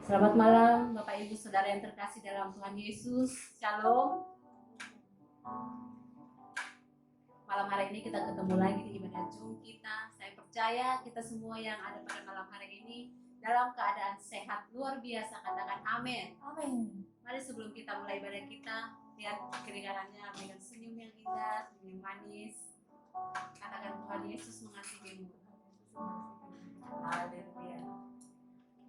Selamat malam Bapak Ibu Saudara yang terkasih dalam Tuhan Yesus. Shalom. Malam hari ini kita ketemu lagi di ibadah Zoom kita. Saya percaya kita semua yang ada pada malam hari ini dalam keadaan sehat luar biasa. Katakan amin. Amin. Mari sebelum kita mulai ibadah kita, lihat kiri kanannya dengan senyum yang indah, senyum yang manis. Katakan Tuhan Yesus mengasihimu. Haleluya.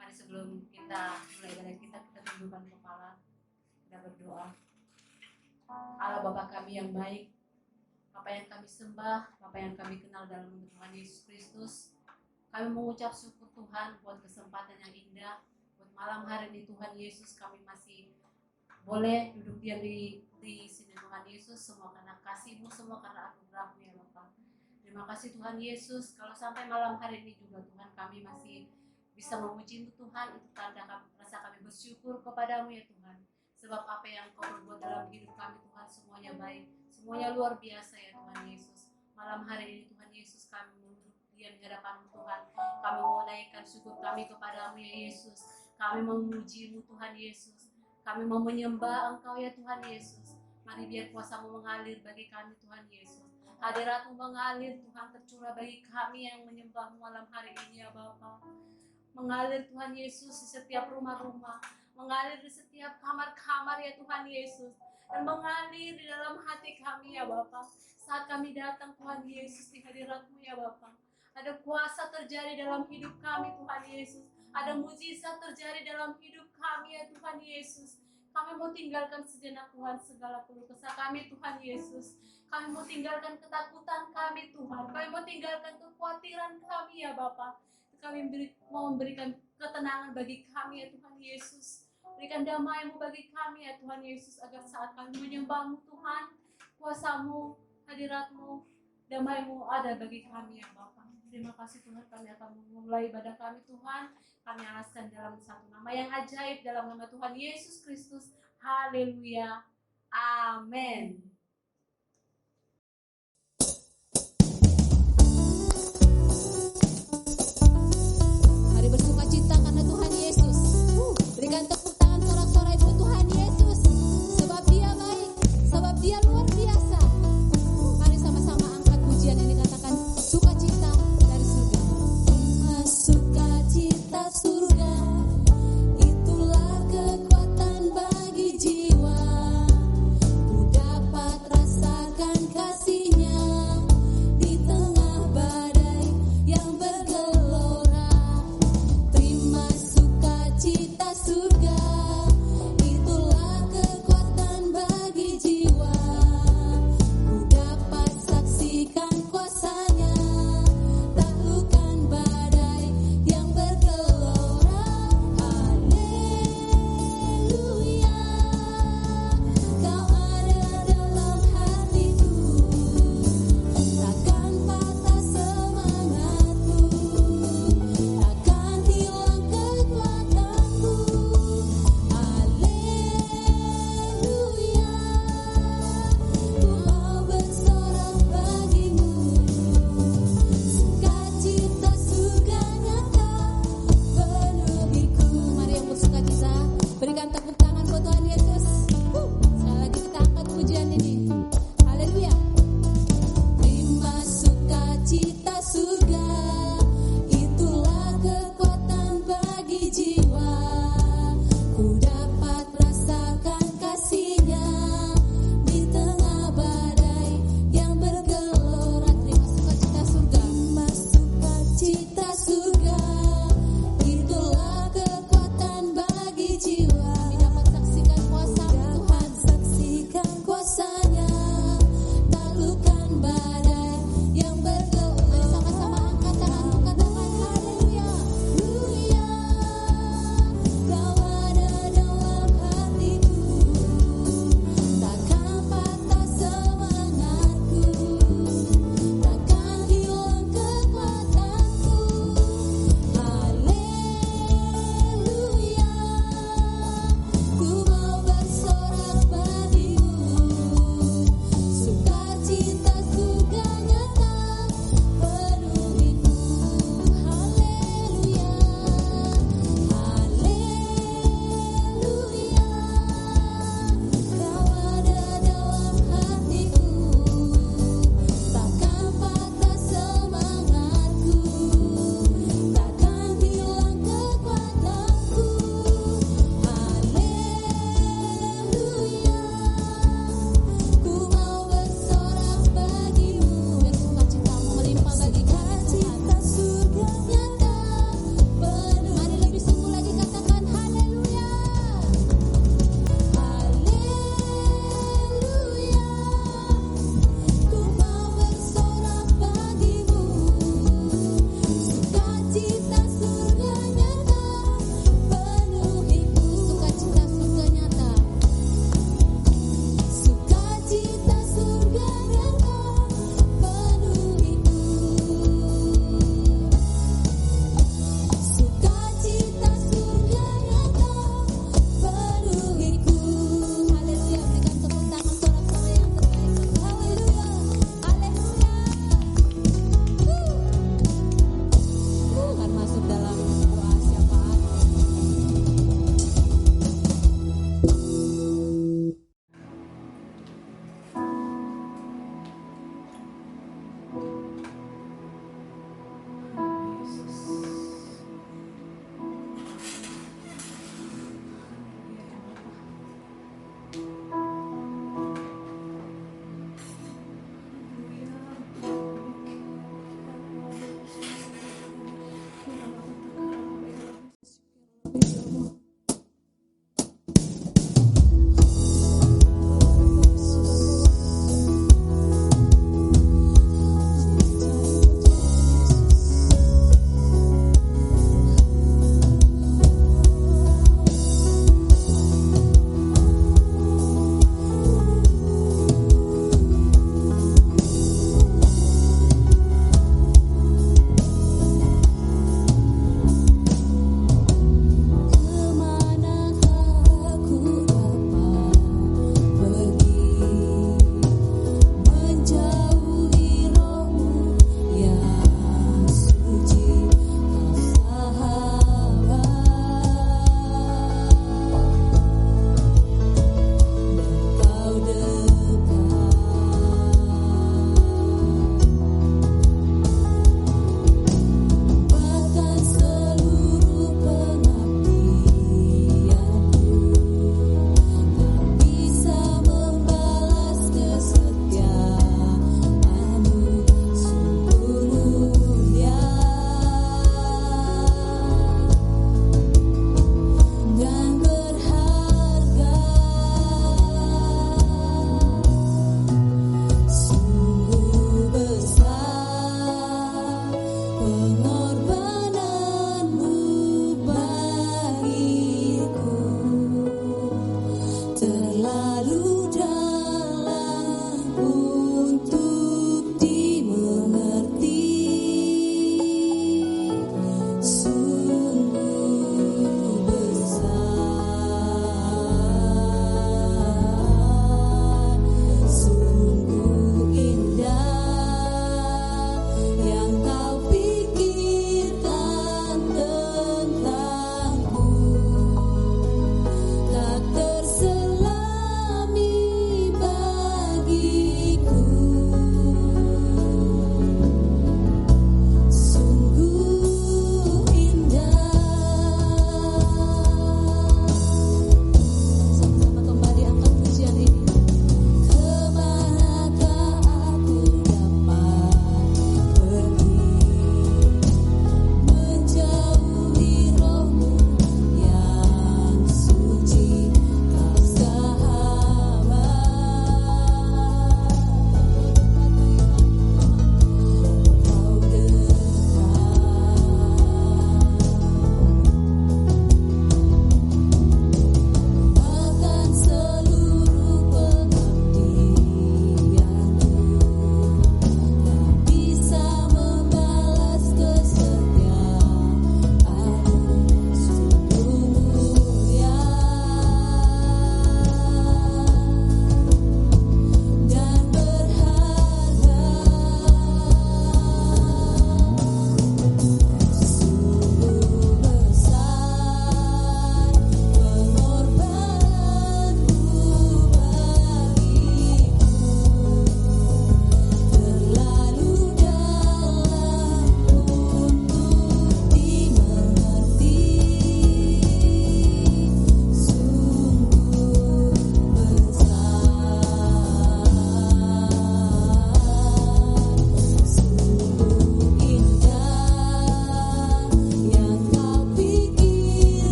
Mari sebelum kita mulai ibadah kita tundukkan kepala, kita berdoa. Allah Bapa kami yang baik, Bapa yang kami sembah, Bapa yang kami kenal dalam nama Tuhan Yesus Kristus, kami mengucap syukur Tuhan buat kesempatan yang indah, buat malam hari ini Tuhan Yesus kami masih boleh duduk diam di sini Tuhan Yesus, semua karena kasih-Mu, semua karena anugerah-Mu ya Bapa. Terima kasih Tuhan Yesus, kalau sampai malam hari ini juga Tuhan kami masih bisa memuji-Mu Tuhan, itu tanda rasa kami bersyukur kepadamu ya Tuhan. Sebab apa yang Kau berbuat dalam hidup kami Tuhan semuanya baik, semuanya luar biasa ya Tuhan Yesus. Malam hari ini Tuhan Yesus kami duduk diam di hadapan-Mu Tuhan. Kami mau naikkan syukur kami kepadamu ya Yesus. Kami memuji-Mu Tuhan Yesus. Kami mau menyembah Engkau ya Tuhan Yesus. Mari biar kuasa-Mu mengalir bagi kami Tuhan Yesus. Hadirat-Mu mengalir Tuhan tercurah bagi kami yang menyembah malam hari ini ya Bapa. Mengalir Tuhan Yesus di setiap rumah-rumah, mengalir di setiap kamar-kamar ya Tuhan Yesus, dan mengalir di dalam hati kami ya Bapa. Saat kami datang Tuhan Yesus di hadirat-Mu ya Bapa, ada kuasa terjadi dalam hidup kami Tuhan Yesus, ada mujizat terjadi dalam hidup kami ya Tuhan Yesus. Kami mau tinggalkan sejenak Tuhan segala keluh kesah kami Tuhan Yesus. Kami mau tinggalkan ketakutan kami Tuhan, kami mau tinggalkan kekhawatiran kami ya Bapa. Kami mau memberikan ketenangan bagi kami ya Tuhan Yesus. Berikan damai-Mu bagi kami ya Tuhan Yesus, agar saat kami menyembah-Mu Tuhan, kuasa-Mu, hadirat-Mu, damai-Mu ada bagi kami ya Bapa. Terima kasih Tuhan, kami akan memulai ibadah kami Tuhan. Kami alaskan dalam satu nama yang ajaib, dalam nama Tuhan Yesus Kristus. Haleluya. Amin. Bersuka cita karena Tuhan Yesus. Berikan tepuk tangan sorak-sorai buat Tuhan Yesus. Sebab Dia baik, sebab Dia luar biasa. Mari sama-sama angkat pujian yang dikatakan sukacita dari surga. Sukacita surga, itulah kekuatan bagi jiwa. Ku dapat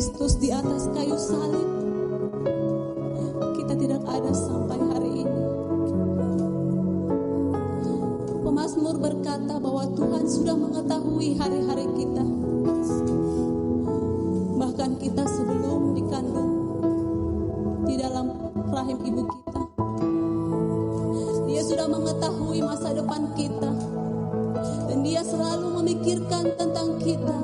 Kristus di atas kayu salib, kita tidak ada sampai hari ini. Pemazmur berkata bahwa Tuhan sudah mengetahui hari-hari kita, bahkan kita sebelum dikandung di dalam rahim ibu kita. Dia sudah mengetahui masa depan kita, dan Dia selalu memikirkan tentang kita.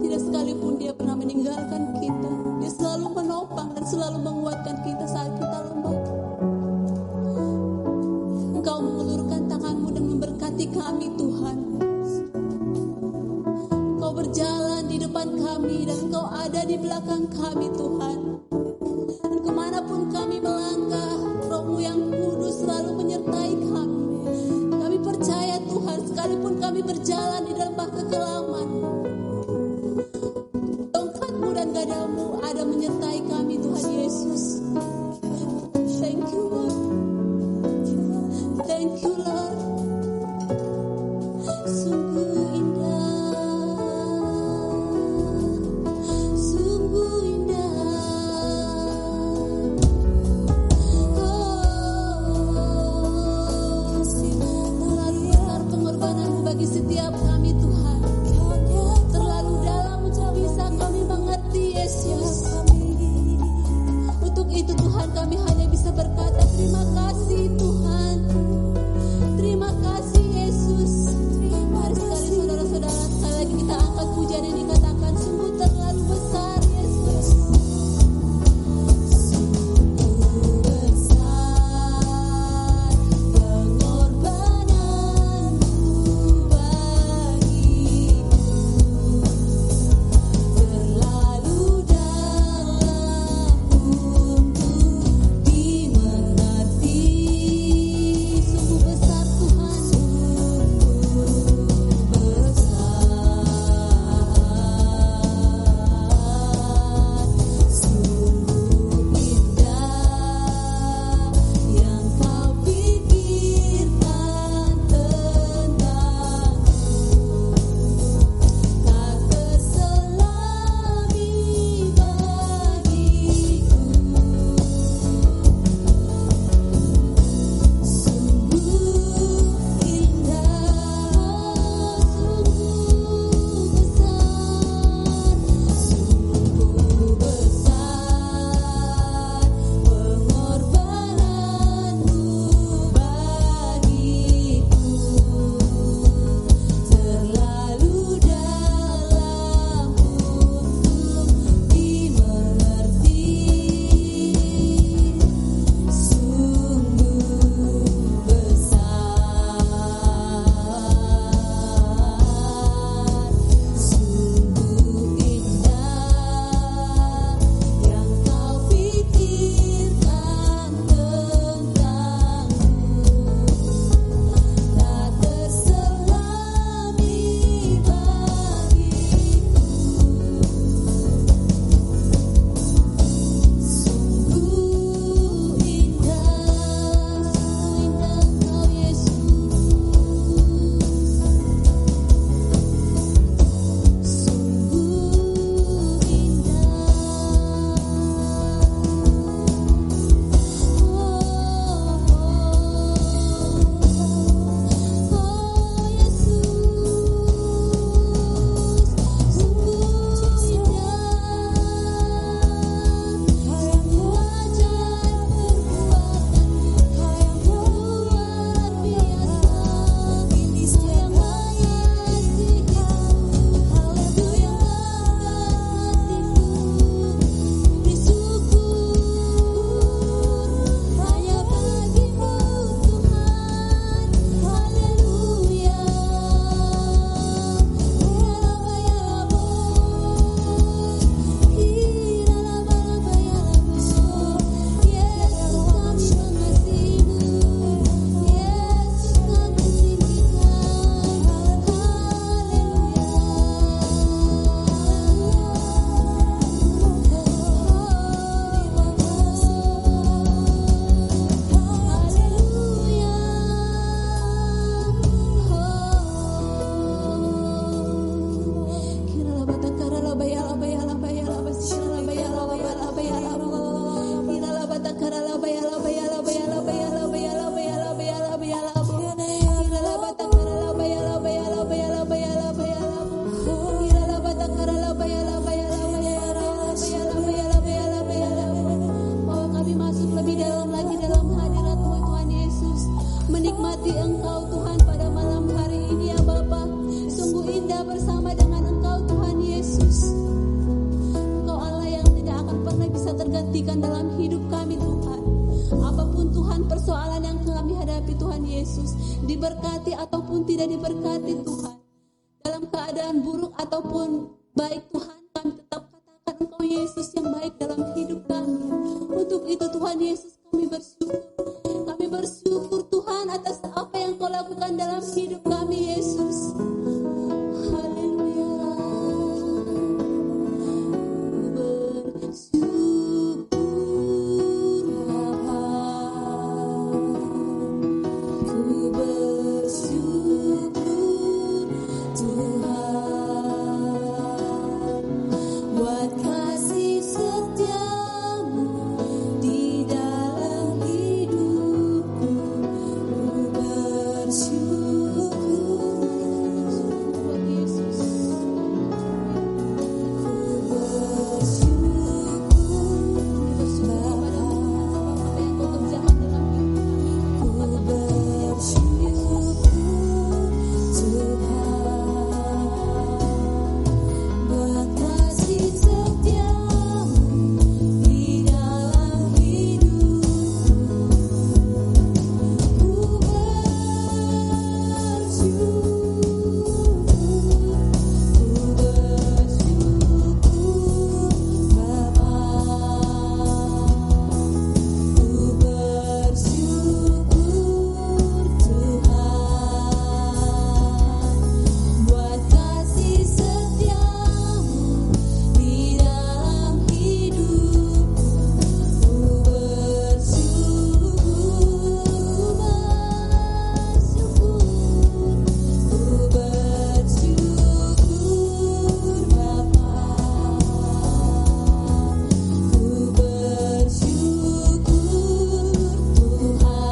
Tidak sekalipun Dia pernah meninggalkan kita. Dia selalu menopang dan selalu menguatkan kita saat kita lemah. Engkau mengulurkan tanganmu dan memberkati kami, Tuhan. Engkau berjalan di depan kami dan Engkau ada di belakang kami, Tuhan. Dan kemanapun kami melangkah, Roh-Mu yang kudus selalu menyertai kami. Kami percaya, Tuhan, sekalipun kami berjalan di lembah kekelaman, tongkat-Mu dan gadamu ada menyertai kami, Tuhan Yesus. Thank you, Lord. Thank you, Lord. Sungguh indah, sungguh indah. Terlalu besar pengorbanan-Mu bagi setiap kami, Tuhan. Terlalu dalam untuk bisa kami mengerti, Yesus. Untuk itu, Tuhan, kami hanya bisa berkata terima kasih, Tuhan. Terima kasih, Yesus. Mari sekali saudara-saudara, sekali lagi kita angkat pujian yang dikatakan sungguh terlalu besar, Yesus. Sungguh besar pengorbanan-Mu bagiku, terlalu dalam untuk dimengerti. diberkati ataupun tidak diberkati Tuhan, dalam keadaan buruk ataupun baik Tuhan, kami tetap katakan Engkau Yesus yang baik dalam hidup kami. Untuk itu Tuhan Yesus kami bersyukur. Kami bersyukur Tuhan atas apa yang Kau lakukan dalam hidup kami Yesus. Haleluya. Bersyukur Bapa. Ku bersyukur Tuhan buat kasih setiamu di dalam hidupku. Ku bersyukur buat Yesus. Ku bersyukur Bapa, apa yang Kau kerjakan dalam hidup kami. Ku bersyukur Tuhan buat kasih setiamu di dalam hidupku. Ku bersyukur Bapa. Ku bersyukur Tuhan buat kasih setiamu di dalam hidupku. Ku bersyukur Bapa. Ku bersyukur Tuhan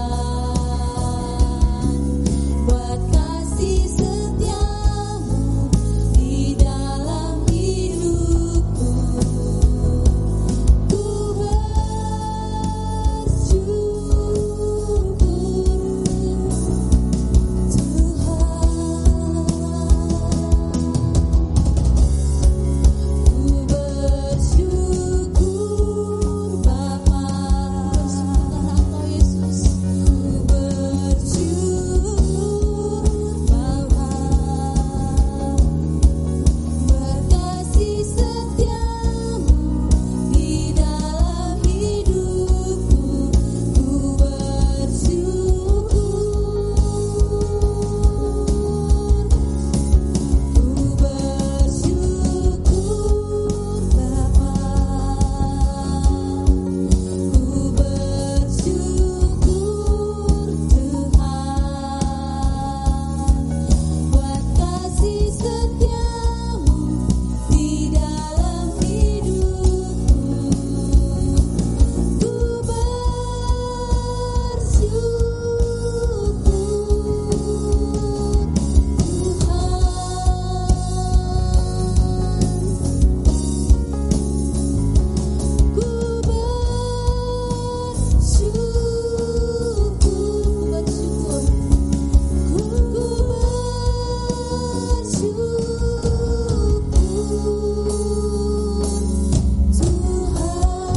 buat kasih setiamu di dalam hidupku. Ku bersyukur Tuhan. Ku bersyukur Bapa. Bersyukurlah Engkau Yesus. Ku bersyukur Bapa buat kasih setiamu di dalam hidupku. Ku bersyukur. Ku bersyukur Bapa. Ku bersyukur Tuhan buat kasih setiamu di dalam hidupku. Ku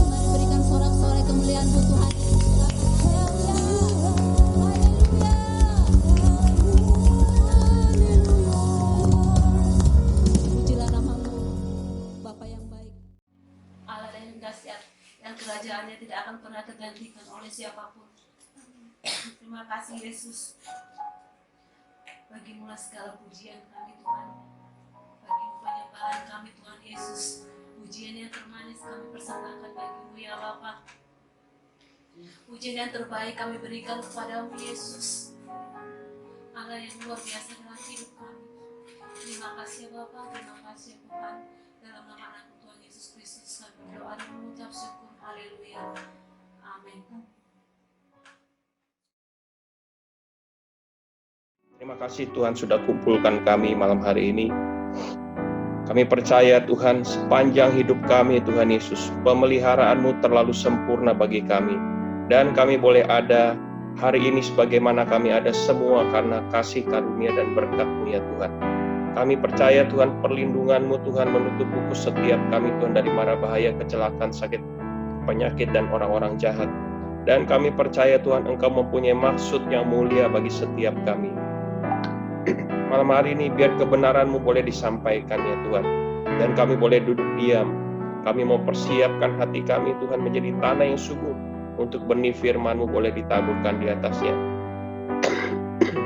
Mari berikan sorak-sorai kemuliaan-Mu Tuhan. Pujilah nama-Mu, Bapa yang baik. Allah yang dahsyat, yang kerajaannya tidak akan pernah tergantikan oleh siapapun. Terima kasih Yesus. Bagimu segala pujian kami Tuhan. Bagimu penyembahan kami Tuhan Yesus. Pujian yang termanis kami persembahkan bagimu ya Bapa. Pujian yang terbaik kami berikan kepadamu Yesus. Allah yang luar biasa dalam hidup kami. Terima kasih Bapa, terima kasih Tuhan. Dalam nama anak Tuhan Yesus Kristus kami berdoa dan mengucap syukur. Haleluya. Amin. Terima kasih Tuhan sudah kumpulkan kami malam hari ini. Kami percaya Tuhan sepanjang hidup kami Tuhan Yesus, pemeliharaan-Mu terlalu sempurna bagi kami. Dan kami boleh ada hari ini sebagaimana kami ada semua karena kasih karunia dan berkat-Mu ya Tuhan. Kami percaya Tuhan perlindungan-Mu Tuhan menutup buku setiap kami Tuhan dari mara bahaya, kecelakaan, sakit, penyakit dan orang-orang jahat. Dan kami percaya Tuhan Engkau mempunyai maksud yang mulia bagi setiap kami. Malam hari ini biar kebenaran-Mu boleh disampaikan ya Tuhan. Dan kami boleh duduk diam. Kami mau persiapkan hati kami Tuhan menjadi tanah yang subur. Untuk benih firman-Mu boleh ditaburkan di atasnya.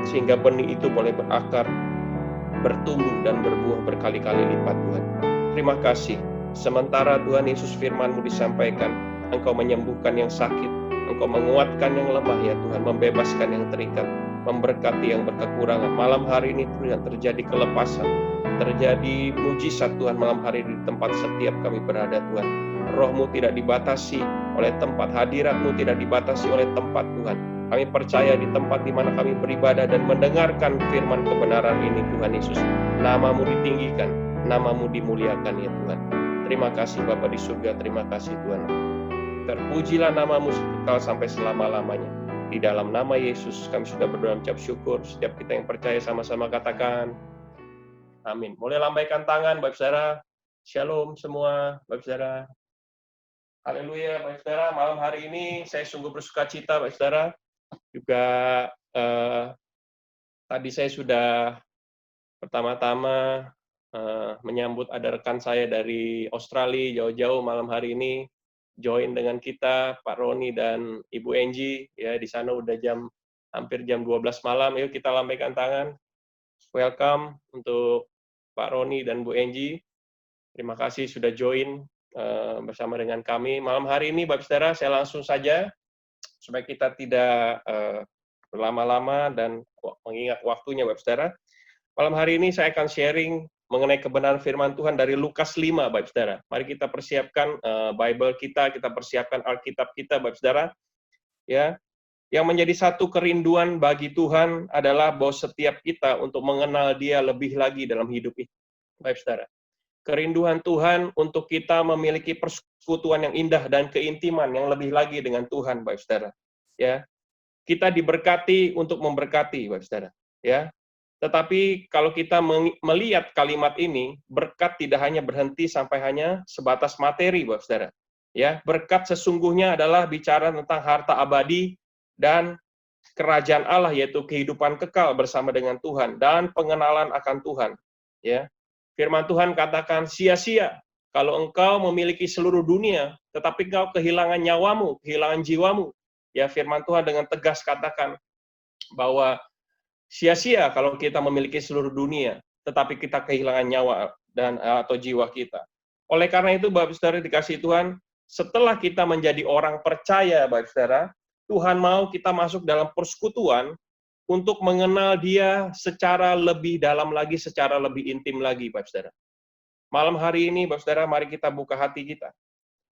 Sehingga benih itu boleh berakar, bertumbuh dan berbuah berkali-kali lipat Tuhan. Terima kasih. Sementara Tuhan Yesus firman-Mu disampaikan, Engkau menyembuhkan yang sakit, Engkau menguatkan yang lemah ya Tuhan, membebaskan yang terikat, memberkati yang berkekurangan. Malam hari ini Tuhan terjadi kelepasan, terjadi mujizat Tuhan malam hari ini di tempat setiap kami berada Tuhan. Roh-Mu tidak dibatasi oleh tempat, hadirat-Mu tidak dibatasi oleh tempat Tuhan. Kami percaya di tempat di mana kami beribadah dan mendengarkan firman kebenaran ini Tuhan Yesus. Nama-Mu ditinggikan, Nama-Mu dimuliakan ya Tuhan. Terima kasih Bapa di surga, terima kasih Tuhan. Terpujilah Nama-Mu kekal sampai selama-lamanya. Di dalam nama Yesus kami sudah berdoa mengucap syukur. Setiap kita yang percaya sama-sama katakan amin. Boleh lambaikan tangan Bapak Saudara. Shalom semua Bapak Saudara. Haleluya Bapak Saudara. Malam hari ini saya sungguh bersuka cita Bapak Saudara. Juga tadi saya sudah pertama-tama menyambut ada rekan saya dari Australia jauh-jauh malam hari ini join dengan kita, Pak Roni dan Ibu Angie. Ya, di sana udah hampir jam 12 malam. Yuk kita lambaikan tangan. Welcome untuk Pak Roni dan Bu Angie. Terima kasih sudah join bersama dengan kami. Malam hari ini, Bapak Saudara, saya langsung saja supaya kita tidak berlama-lama dan mengingat waktunya, Bapak Saudara. Malam hari ini saya akan sharing mengenai kebenaran firman Tuhan dari Lukas 5, Bapak Saudara. Mari kita persiapkan Bible kita persiapkan Alkitab kita, Bapak Saudara. Ya, yang menjadi satu kerinduan bagi Tuhan adalah bahwa setiap kita untuk mengenal Dia lebih lagi dalam hidup ini, Bapak Saudara. Kerinduan Tuhan untuk kita memiliki persekutuan yang indah dan keintiman yang lebih lagi dengan Tuhan, Bapak Saudara. Ya, kita diberkati untuk memberkati, Bapak Saudara. Ya, tetapi kalau kita melihat kalimat ini, berkat tidak hanya berhenti sampai hanya sebatas materi, Bapak Saudara. Ya, berkat sesungguhnya adalah bicara tentang harta abadi dan kerajaan Allah, yaitu kehidupan kekal bersama dengan Tuhan dan pengenalan akan Tuhan. Ya, firman Tuhan katakan sia-sia kalau engkau memiliki seluruh dunia, tetapi engkau kehilangan nyawamu, kehilangan jiwamu. Ya, firman Tuhan dengan tegas katakan bahwa sia-sia kalau kita memiliki seluruh dunia, tetapi kita kehilangan nyawa dan atau jiwa kita. Oleh karena itu, Bapak Saudara dikasihi Tuhan, setelah kita menjadi orang percaya, Bapak Saudara, Tuhan mau kita masuk dalam persekutuan untuk mengenal Dia secara lebih dalam lagi, secara lebih intim lagi, Bapak Saudara. Malam hari ini, Bapak Saudara, mari kita buka hati kita.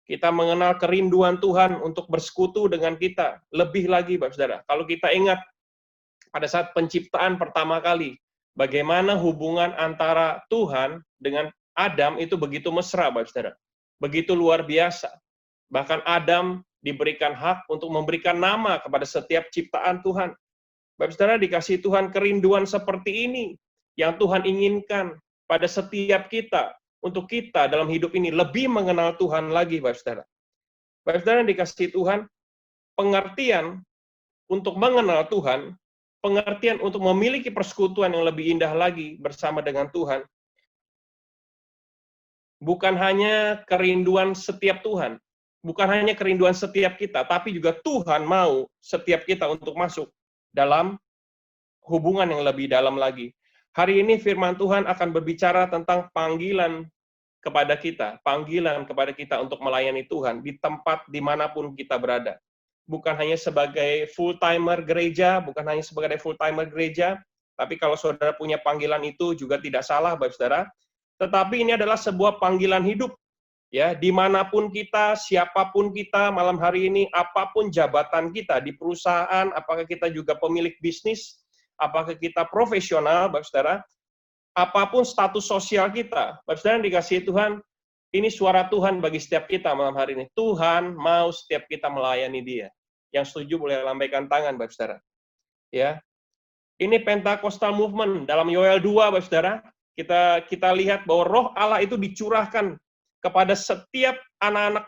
Kita mengenal kerinduan Tuhan untuk bersekutu dengan kita lebih lagi, Bapak Saudara. Kalau kita ingat pada saat penciptaan pertama kali, bagaimana hubungan antara Tuhan dengan Adam itu begitu mesra, Bapak Saudara. Begitu luar biasa. Bahkan Adam diberikan hak untuk memberikan nama kepada setiap ciptaan Tuhan. Bapak Saudara dikasihi Tuhan, kerinduan seperti ini yang Tuhan inginkan pada setiap kita, untuk kita dalam hidup ini lebih mengenal Tuhan lagi, Bapak Saudara. Bapak Saudara dikasihi Tuhan, pengertian untuk mengenal Tuhan, pengertian untuk memiliki persekutuan yang lebih indah lagi bersama dengan Tuhan, bukan hanya kerinduan setiap Tuhan, bukan hanya kerinduan setiap kita, tapi juga Tuhan mau setiap kita untuk masuk dalam hubungan yang lebih dalam lagi. Hari ini firman Tuhan akan berbicara tentang panggilan kepada kita untuk melayani Tuhan di tempat dimanapun kita berada. Bukan hanya sebagai full-timer gereja, tapi kalau saudara punya panggilan itu juga tidak salah, Bapak Saudara. Tetapi ini adalah sebuah panggilan hidup. Ya, dimanapun kita, siapapun kita malam hari ini, apapun jabatan kita di perusahaan, apakah kita juga pemilik bisnis, apakah kita profesional, Bapak Saudara, apapun status sosial kita, Bapak Saudara dikasihi Tuhan, ini suara Tuhan bagi setiap kita malam hari ini. Tuhan mau setiap kita melayani Dia. Yang setuju boleh lambaikan tangan, Bapak Saudara. Ya, ini Pentecostal Movement dalam Yoel 2, Bapak Saudara. Kita lihat bahwa Roh Allah itu dicurahkan kepada setiap anak-anak,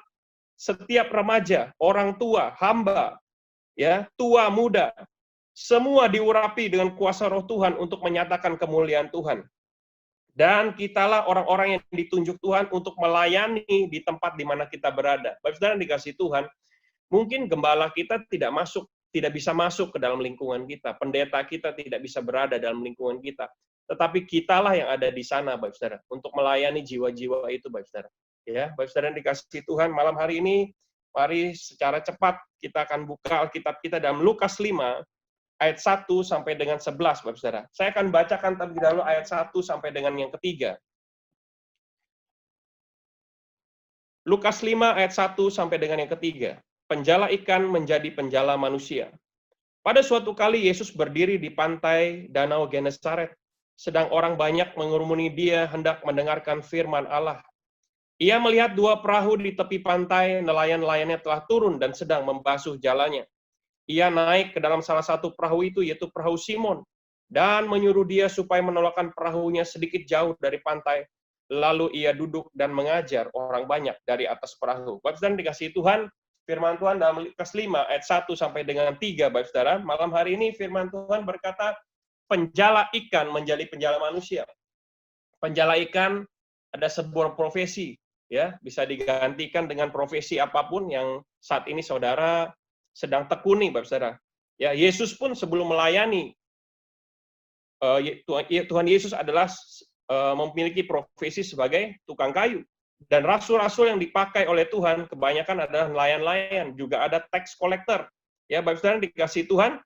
setiap remaja, orang tua, hamba, ya, tua, muda, Semua diurapi dengan kuasa Roh Tuhan untuk menyatakan kemuliaan Tuhan. Dan kitalah orang-orang yang ditunjuk Tuhan untuk melayani di tempat di mana kita berada. Bapak Saudara yang dikasihi Tuhan, mungkin gembala kita tidak bisa masuk ke dalam lingkungan kita. Pendeta kita tidak bisa berada dalam lingkungan kita. Tetapi kitalah yang ada di sana, Bapak Saudara, untuk melayani jiwa-jiwa itu, Bapak Saudara. Ya, Bapak Saudara yang dikasihi Tuhan, malam hari ini, mari secara cepat kita akan buka Alkitab kita dalam Lukas 5, ayat 1 sampai dengan 11, Bapak Saudara. Saya akan bacakan terlebih dahulu ayat 1 sampai dengan yang ketiga. Lukas 5 ayat 1 sampai dengan yang ketiga. Penjala ikan menjadi penjala manusia. Pada suatu kali Yesus berdiri di pantai Danau Genesaret, sedang orang banyak mengurumuni dia hendak mendengarkan firman Allah. Ia melihat dua perahu di tepi pantai, nelayan-nelayannya telah turun dan sedang membasuh jalannya. Ia naik ke dalam salah satu perahu itu, yaitu perahu Simon, dan menyuruh dia supaya menolakkan perahunya sedikit jauh dari pantai. Lalu ia duduk dan mengajar orang banyak dari atas perahu. Bapak Saudara dikasihi Tuhan, firman Tuhan dalam Lukas 5 ayat 1 sampai dengan 3, Bapak Saudara. Malam hari ini firman Tuhan berkata, penjala ikan menjadi penjala manusia. Penjala ikan ada sebuah profesi, ya, bisa digantikan dengan profesi apapun yang saat ini saudara sedang tekuni, Bapak Saudara. Ya, Yesus pun sebelum melayani, Tuhan Yesus adalah memiliki profesi sebagai tukang kayu. Dan rasul-rasul yang dipakai oleh Tuhan kebanyakan adalah nelayan-nelayan, juga ada tax collector. Ya, Bapak Saudara dikasihi Tuhan,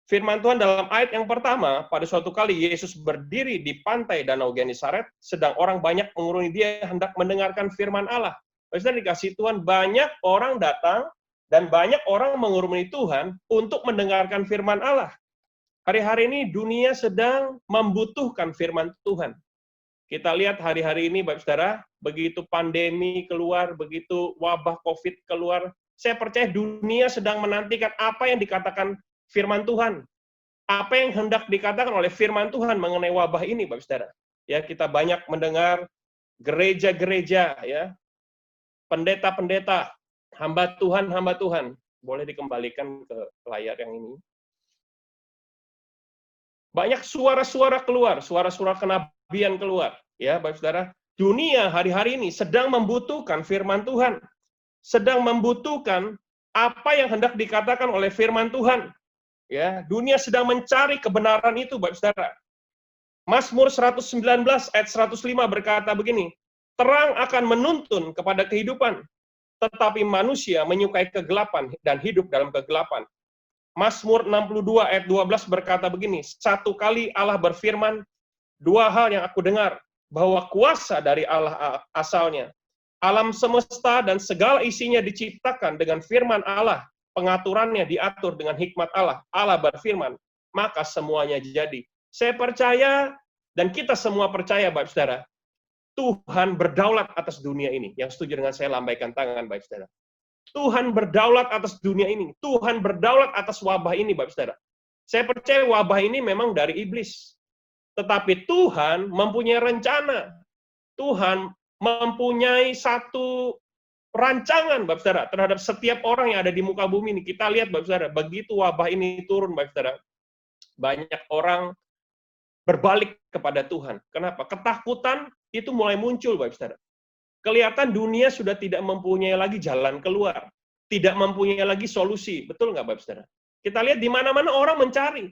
firman Tuhan dalam ayat yang pertama, pada suatu kali Yesus berdiri di pantai Danau Genesaret, sedang orang banyak menguruni dia hendak mendengarkan firman Allah. Bapak Saudara dikasihi Tuhan, banyak orang datang dan banyak orang mengurumuni Tuhan untuk mendengarkan firman Allah. Hari-hari ini dunia sedang membutuhkan firman Tuhan. Kita lihat hari-hari ini, Bapak Saudara, begitu pandemi keluar, begitu wabah COVID keluar, saya percaya dunia sedang menantikan apa yang dikatakan firman Tuhan. Apa yang hendak dikatakan oleh firman Tuhan mengenai wabah ini, Bapak Saudara. Ya, kita banyak mendengar gereja-gereja, ya, pendeta-pendeta, hamba Tuhan, boleh dikembalikan ke layar yang ini. Banyak suara-suara keluar, suara-suara kenabian keluar, ya, Bapak Saudara. Dunia hari-hari ini sedang membutuhkan firman Tuhan, sedang membutuhkan apa yang hendak dikatakan oleh firman Tuhan. Ya, dunia sedang mencari kebenaran itu, Bapak Saudara. Mazmur 119 ayat 105 berkata begini, terang akan menuntun kepada kehidupan, tetapi manusia menyukai kegelapan dan hidup dalam kegelapan. Mazmur 62 ayat 12 berkata begini, satu kali Allah berfirman, dua hal yang aku dengar, bahwa kuasa dari Allah asalnya. Alam semesta dan segala isinya diciptakan dengan firman Allah, pengaturannya diatur dengan hikmat Allah. Allah berfirman, maka semuanya jadi. Saya percaya, dan kita semua percaya, Bapak Saudara, Tuhan berdaulat atas dunia ini. Yang setuju dengan saya, lambaikan tangan, Bapak Saudara. Tuhan berdaulat atas dunia ini. Tuhan berdaulat atas wabah ini, Bapak Saudara. Saya percaya wabah ini memang dari iblis. Tetapi Tuhan mempunyai rencana. Tuhan mempunyai satu rancangan, Bapak Saudara, terhadap setiap orang yang ada di muka bumi ini. Kita lihat, Bapak Saudara, begitu wabah ini turun, Bapak Saudara, banyak orang berbalik kepada Tuhan. Kenapa? Ketakutan itu mulai muncul, Bapak Saudara. Kelihatan dunia sudah tidak mempunyai lagi jalan keluar, tidak mempunyai lagi solusi. Betul nggak, Bapak Saudara? Kita lihat di mana-mana orang mencari.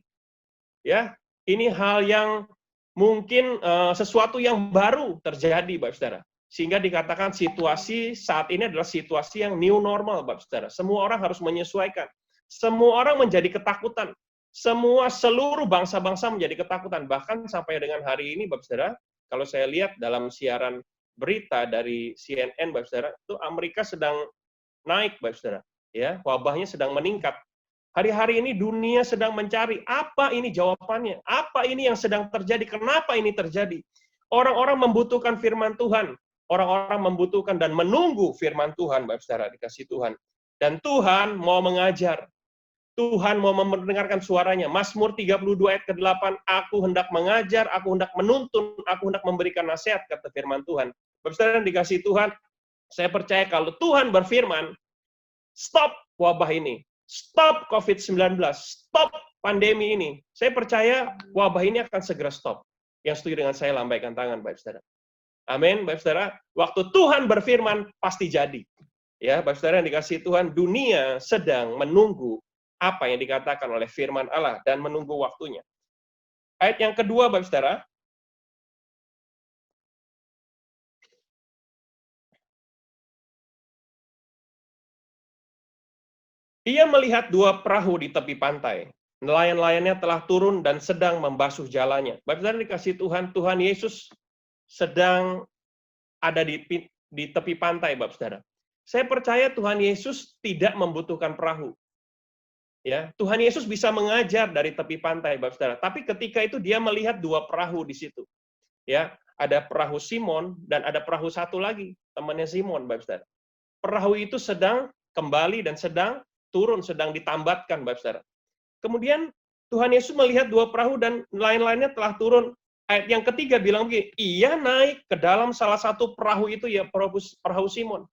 Ya, ini hal yang mungkin sesuatu yang baru terjadi, Bapak Saudara. Sehingga dikatakan situasi saat ini adalah situasi yang new normal, Bapak Saudara. Semua orang harus menyesuaikan. Semua orang menjadi ketakutan. Seluruh bangsa-bangsa menjadi ketakutan. Bahkan sampai dengan hari ini, Bapak Saudara, kalau saya lihat dalam siaran berita dari CNN, Bapak Saudara, itu Amerika sedang naik, Bapak Saudara. Ya, wabahnya sedang meningkat. Hari-hari ini dunia sedang mencari apa ini jawabannya, apa ini yang sedang terjadi, kenapa ini terjadi. Orang-orang membutuhkan firman Tuhan, orang-orang membutuhkan dan menunggu firman Tuhan, Bapak Saudara, dikasih Tuhan. Dan Tuhan mau mengajar, Tuhan mau mendengarkan suaranya. Mazmur 32 ayat ke-8, aku hendak mengajar, aku hendak menuntun, aku hendak memberikan nasihat, kata firman Tuhan. Bapak Saudara yang dikasih Tuhan, saya percaya kalau Tuhan berfirman, stop wabah ini, stop COVID-19, stop pandemi ini, saya percaya wabah ini akan segera stop. Yang setuju dengan saya lambaikan tangan, Bapak Saudara. Amin, Bapak Saudara. Waktu Tuhan berfirman, pasti jadi. Ya, Bapak Saudara yang dikasihi Tuhan, dunia sedang menunggu apa yang dikatakan oleh firman Allah dan menunggu waktunya. Ayat yang kedua, Bapak Saudara. Ia melihat dua perahu di tepi pantai. Nelayan-nelayannya telah turun dan sedang membasuh jalannya. Bapak Saudara dikasihi Tuhan, Tuhan Yesus sedang ada di tepi pantai, Bapak Saudara. Saya percaya Tuhan Yesus tidak membutuhkan perahu. Ya, Tuhan Yesus bisa mengajar dari tepi pantai, Bapak Saudara. Tapi ketika itu dia melihat dua perahu di situ. Ya, ada perahu Simon dan ada perahu satu lagi, temannya Simon, Bapak Saudara. Perahu itu sedang kembali dan sedang turun, sedang ditambatkan, Bapak Saudara. Kemudian Tuhan Yesus melihat dua perahu dan lain-lainnya telah turun. Ayat yang ketiga bilang begini, ia naik ke dalam salah satu perahu itu, ya perahu Simon.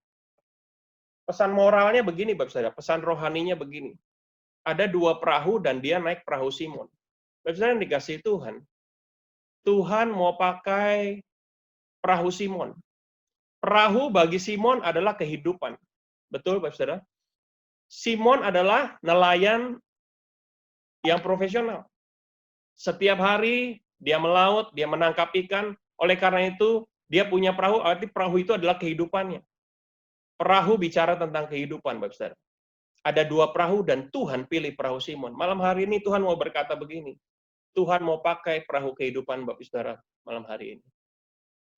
Pesan moralnya begini, Bapak Saudara, pesan rohaninya begini. Ada dua perahu dan dia naik perahu Simon. Bapak Saudara yang dikasihi Tuhan, Tuhan mau pakai perahu Simon. Perahu bagi Simon adalah kehidupan. Betul, Bapak Saudara? Simon adalah nelayan yang profesional. Setiap hari dia melaut, dia menangkap ikan. Oleh karena itu, dia punya perahu, arti perahu itu adalah kehidupannya. Perahu bicara tentang kehidupan, Bapak Saudara. Ada dua perahu dan Tuhan pilih perahu Simon. Malam hari ini Tuhan mau berkata begini. Tuhan mau pakai perahu kehidupan Bapak Saudara malam hari ini.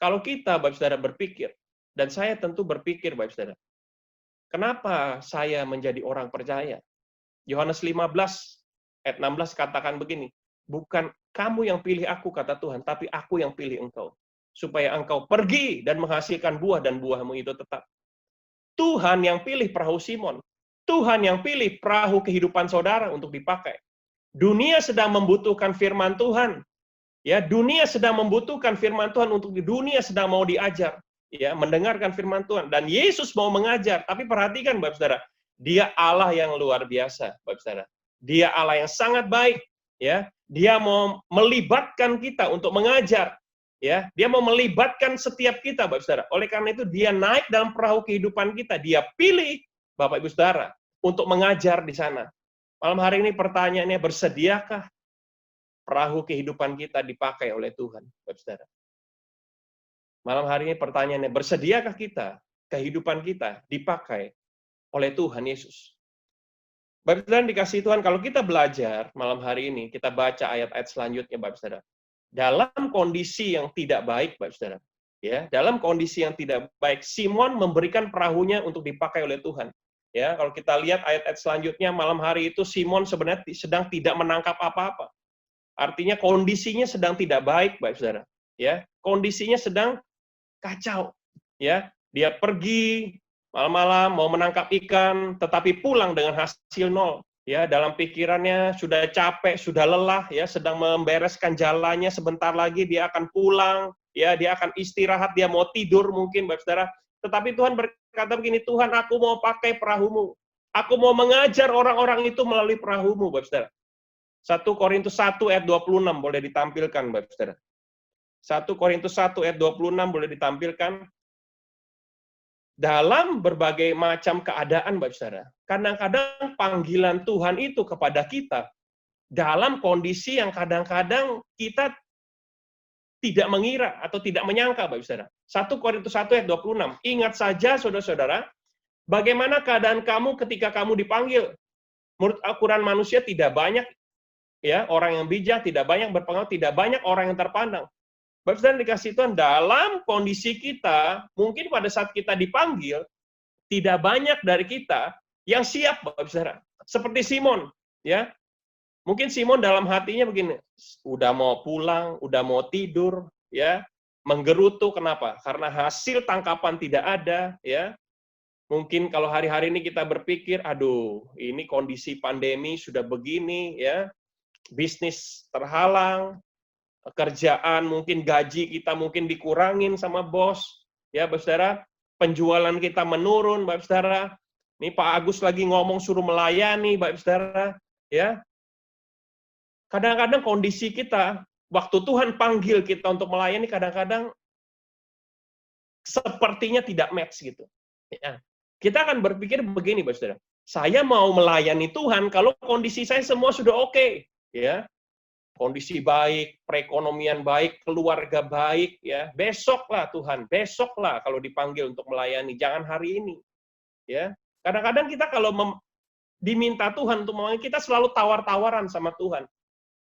Kalau kita, Bapak Saudara, berpikir, dan saya tentu berpikir, Bapak Saudara, kenapa saya menjadi orang percaya? Yohanes 15 ayat 16 katakan begini, bukan kamu yang pilih aku, kata Tuhan, tapi aku yang pilih engkau. Supaya engkau pergi dan menghasilkan buah dan buahmu itu tetap. Tuhan yang pilih perahu Simon. Tuhan yang pilih perahu kehidupan saudara untuk dipakai. Dunia sedang membutuhkan firman Tuhan. Ya, dunia sedang membutuhkan firman Tuhan untuk dunia sedang mau diajar, ya, mendengarkan firman Tuhan. Dan Yesus mau mengajar, tapi perhatikan Bapak Saudara, Dia Allah yang luar biasa, Bapak Saudara. Dia Allah yang sangat baik, ya. Dia mau melibatkan kita untuk mengajar, ya. Dia mau melibatkan setiap kita, Bapak Saudara. Oleh karena itu dia naik dalam perahu kehidupan kita. Dia pilih Bapak Ibu Saudara untuk mengajar di sana. Malam hari ini pertanyaannya, bersediakah perahu kehidupan kita dipakai oleh Tuhan, Bapak Saudara? Malam hari ini pertanyaannya, bersediakah kita, kehidupan kita dipakai oleh Tuhan Yesus? Bapak Saudara dikasihi Tuhan, kalau kita belajar malam hari ini, kita baca ayat-ayat selanjutnya, Bapak Saudara. Dalam kondisi yang tidak baik, Bapak Saudara, ya, dalam kondisi yang tidak baik, Simon memberikan perahunya untuk dipakai oleh Tuhan. Ya, kalau kita lihat ayat-ayat selanjutnya, malam hari itu Simon sebenarnya sedang tidak menangkap apa-apa. Artinya kondisinya sedang tidak baik, Bapak Saudara. Ya, kondisinya sedang kacau. Ya, dia pergi malam-malam mau menangkap ikan, tetapi pulang dengan hasil nol. Ya, dalam pikirannya sudah capek, sudah lelah, ya, sedang membereskan jalannya. Sebentar lagi dia akan pulang, ya, dia akan istirahat, dia mau tidur mungkin, Bapak Saudara. Tetapi Tuhan berkata begini, Tuhan, aku mau pakai perahumu. Aku mau mengajar orang-orang itu melalui perahumu, Bapak Saudara. 1 Korintus 1 ayat 26 boleh ditampilkan, Bapak Saudara. 1 Korintus 1 ayat 26 boleh ditampilkan. Dalam berbagai macam keadaan, Bapak Saudara, kadang-kadang panggilan Tuhan itu kepada kita dalam kondisi yang kadang-kadang kita tidak mengira atau tidak menyangka, Bapak Saudara. 1 Korintus 1 ayat 26. Ingat saja, saudara-saudara, bagaimana keadaan kamu ketika kamu dipanggil. Menurut Al-Quran manusia tidak banyak, ya, orang yang bijak, tidak banyak berpengaruh, tidak banyak orang yang terpandang. Bapak Saudara dikasih Tuhan, dalam kondisi kita, mungkin pada saat kita dipanggil, tidak banyak dari kita yang siap, Bapak Saudara. Seperti Simon, ya. Mungkin Simon dalam hatinya begini, udah mau pulang, udah mau tidur, ya, menggerutu. Kenapa? Karena hasil tangkapan tidak ada, ya. Mungkin kalau hari-hari ini kita berpikir, aduh, ini kondisi pandemi sudah begini, ya, bisnis terhalang, kerjaan, mungkin gaji kita mungkin dikurangin sama bos, ya Bapak Saudara, penjualan kita menurun, Bapak Saudara. Ini Pak Agus lagi ngomong suruh melayani, Bapak Saudara, ya. Kadang-kadang kondisi kita, waktu Tuhan panggil kita untuk melayani, kadang-kadang sepertinya tidak match gitu. Ya. Kita akan berpikir begini, Saudara. Saya mau melayani Tuhan kalau kondisi saya semua sudah oke, ya. Kondisi baik, perekonomian baik, keluarga baik, ya. Besoklah Tuhan, besoklah kalau dipanggil untuk melayani, jangan hari ini. Ya. Kadang-kadang kita kalau diminta Tuhan untuk melayani, kita selalu tawar-tawaran sama Tuhan.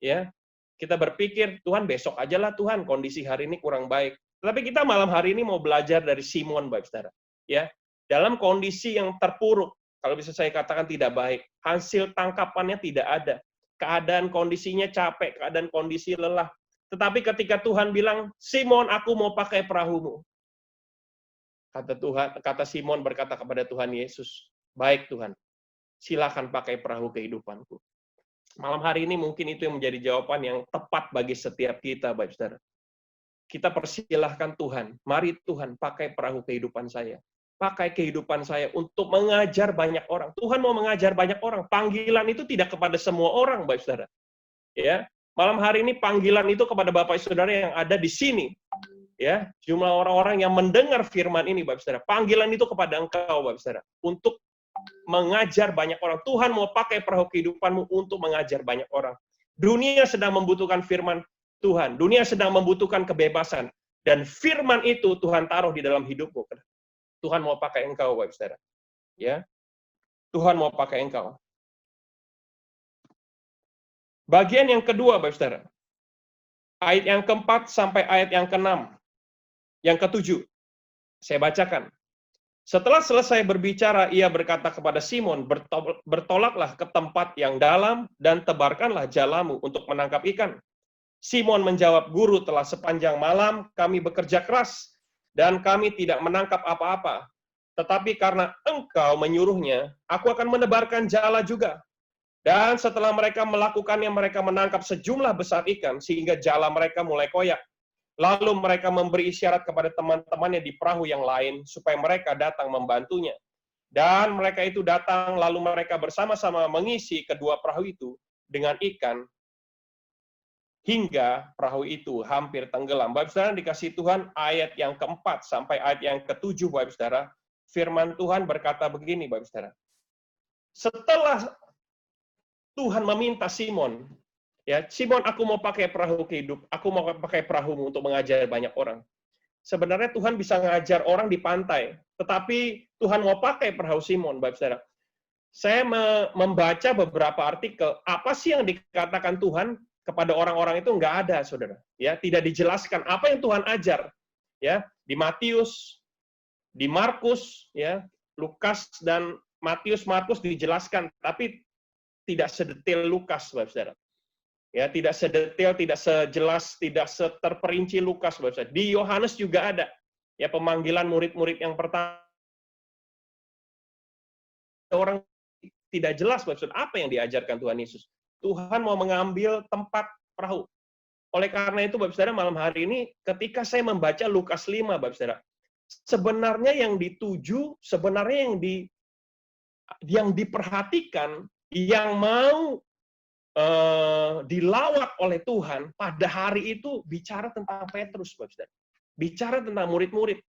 Ya. Kita berpikir, Tuhan besok aja lah Tuhan, kondisi hari ini kurang baik. Tetapi kita malam hari ini mau belajar dari Simon, Bapak Saudara. Ya. Dalam kondisi yang terpuruk, kalau bisa saya katakan tidak baik, hasil tangkapannya tidak ada. Keadaan kondisinya capek, keadaan kondisi lelah. Tetapi ketika Tuhan bilang, Simon, aku mau pakai perahumu. Kata Simon berkata kepada Tuhan Yesus, baik Tuhan, silakan pakai perahu kehidupanku. Malam hari ini mungkin itu yang menjadi jawaban yang tepat bagi setiap kita, Bapak Saudara. Kita persilahkan Tuhan, mari Tuhan pakai perahu kehidupan saya. Pakai kehidupan saya untuk mengajar banyak orang. Tuhan mau mengajar banyak orang. Panggilan itu tidak kepada semua orang, Bapak Saudara. Ya, malam hari ini panggilan itu kepada Bapak Saudara yang ada di sini. Ya, jumlah orang-orang yang mendengar firman ini, Bapak Saudara. Panggilan itu kepada engkau, Bapak Saudara, untuk mengajar banyak orang. Tuhan mau pakai perahu kehidupanmu untuk mengajar banyak orang. Dunia sedang membutuhkan firman Tuhan. Dunia sedang membutuhkan kebebasan. Dan firman itu Tuhan taruh di dalam hidupmu. Tuhan mau pakai engkau, Bapak Saudara. Ya. Tuhan mau pakai engkau. Bagian yang kedua, Bapak Saudara. Ayat yang keempat sampai ayat yang keenam. Yang ketujuh. Saya bacakan. Setelah selesai berbicara, ia berkata kepada Simon, bertolaklah ke tempat yang dalam dan tebarkanlah jalamu untuk menangkap ikan. Simon menjawab, Guru, telah sepanjang malam kami bekerja keras dan kami tidak menangkap apa-apa. Tetapi karena engkau menyuruhnya, aku akan menebarkan jala juga. Dan setelah mereka melakukannya, mereka menangkap sejumlah besar ikan, sehingga jala mereka mulai koyak. Lalu mereka memberi isyarat kepada teman-temannya di perahu yang lain, supaya mereka datang membantunya. Dan mereka itu datang, lalu mereka bersama-sama mengisi kedua perahu itu dengan ikan, hingga perahu itu hampir tenggelam. Bapak Saudara dikasih Tuhan, ayat yang keempat sampai ayat yang ketujuh, Bapak Saudara, firman Tuhan berkata begini, Bapak Saudara. Setelah Tuhan meminta Simon, ya, Simon, aku mau pakai perahu kehidupan, aku mau pakai perahumu untuk mengajar banyak orang. Sebenarnya Tuhan bisa mengajar orang di pantai, tetapi Tuhan mau pakai perahu Simon, Bapak Saudara. Saya membaca beberapa artikel, apa sih yang dikatakan Tuhan kepada orang-orang itu nggak ada, Saudara. Ya, tidak dijelaskan apa yang Tuhan ajar. Ya, di Matius, di Markus, ya, Lukas dan Markus dijelaskan, tapi tidak sedetail Lukas, Bapak Saudara. Ya, tidak sedetail, tidak sejelas, tidak seterperinci Lukas, Bapak Saudara. Di Yohanes juga ada. Ya, pemanggilan murid-murid yang pertama. Orang tidak jelas, Bapak Saudara, apa yang diajarkan Tuhan Yesus. Tuhan mau mengambil tempat perahu. Oleh karena itu, Bapak Saudara, malam hari ini, ketika saya membaca Lukas 5, Bapak Saudara, sebenarnya yang dituju, sebenarnya yang diperhatikan, yang mau dilawat oleh Tuhan pada hari itu bicara tentang Petrus, Bapak Saudara. Bicara tentang murid-murid.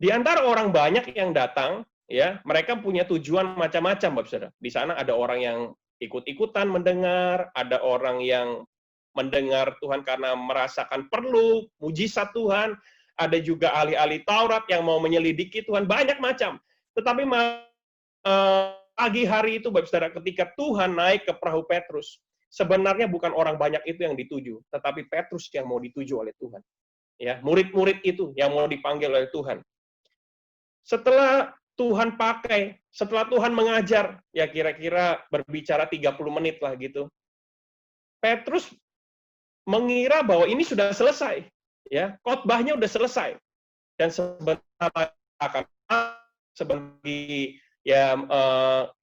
Di antara orang banyak yang datang, ya, mereka punya tujuan macam-macam, Bapak Saudara. Di sana ada orang yang ikut-ikutan mendengar, ada orang yang mendengar Tuhan karena merasakan perlu mujizat Tuhan, ada juga ahli-ahli Taurat yang mau menyelidiki Tuhan, banyak macam. Tetapi pagi hari itu, Bapak Saudara, ketika Tuhan naik ke perahu Petrus, sebenarnya bukan orang banyak itu yang dituju, tetapi Petrus yang mau dituju oleh Tuhan. Ya, murid-murid itu yang mau dipanggil oleh Tuhan. Setelah Tuhan pakai, setelah Tuhan mengajar, ya kira-kira berbicara 30 menit lah gitu. Petrus mengira bahwa ini sudah selesai, ya, khotbahnya sudah selesai. Dan sebentar akan sebagai ya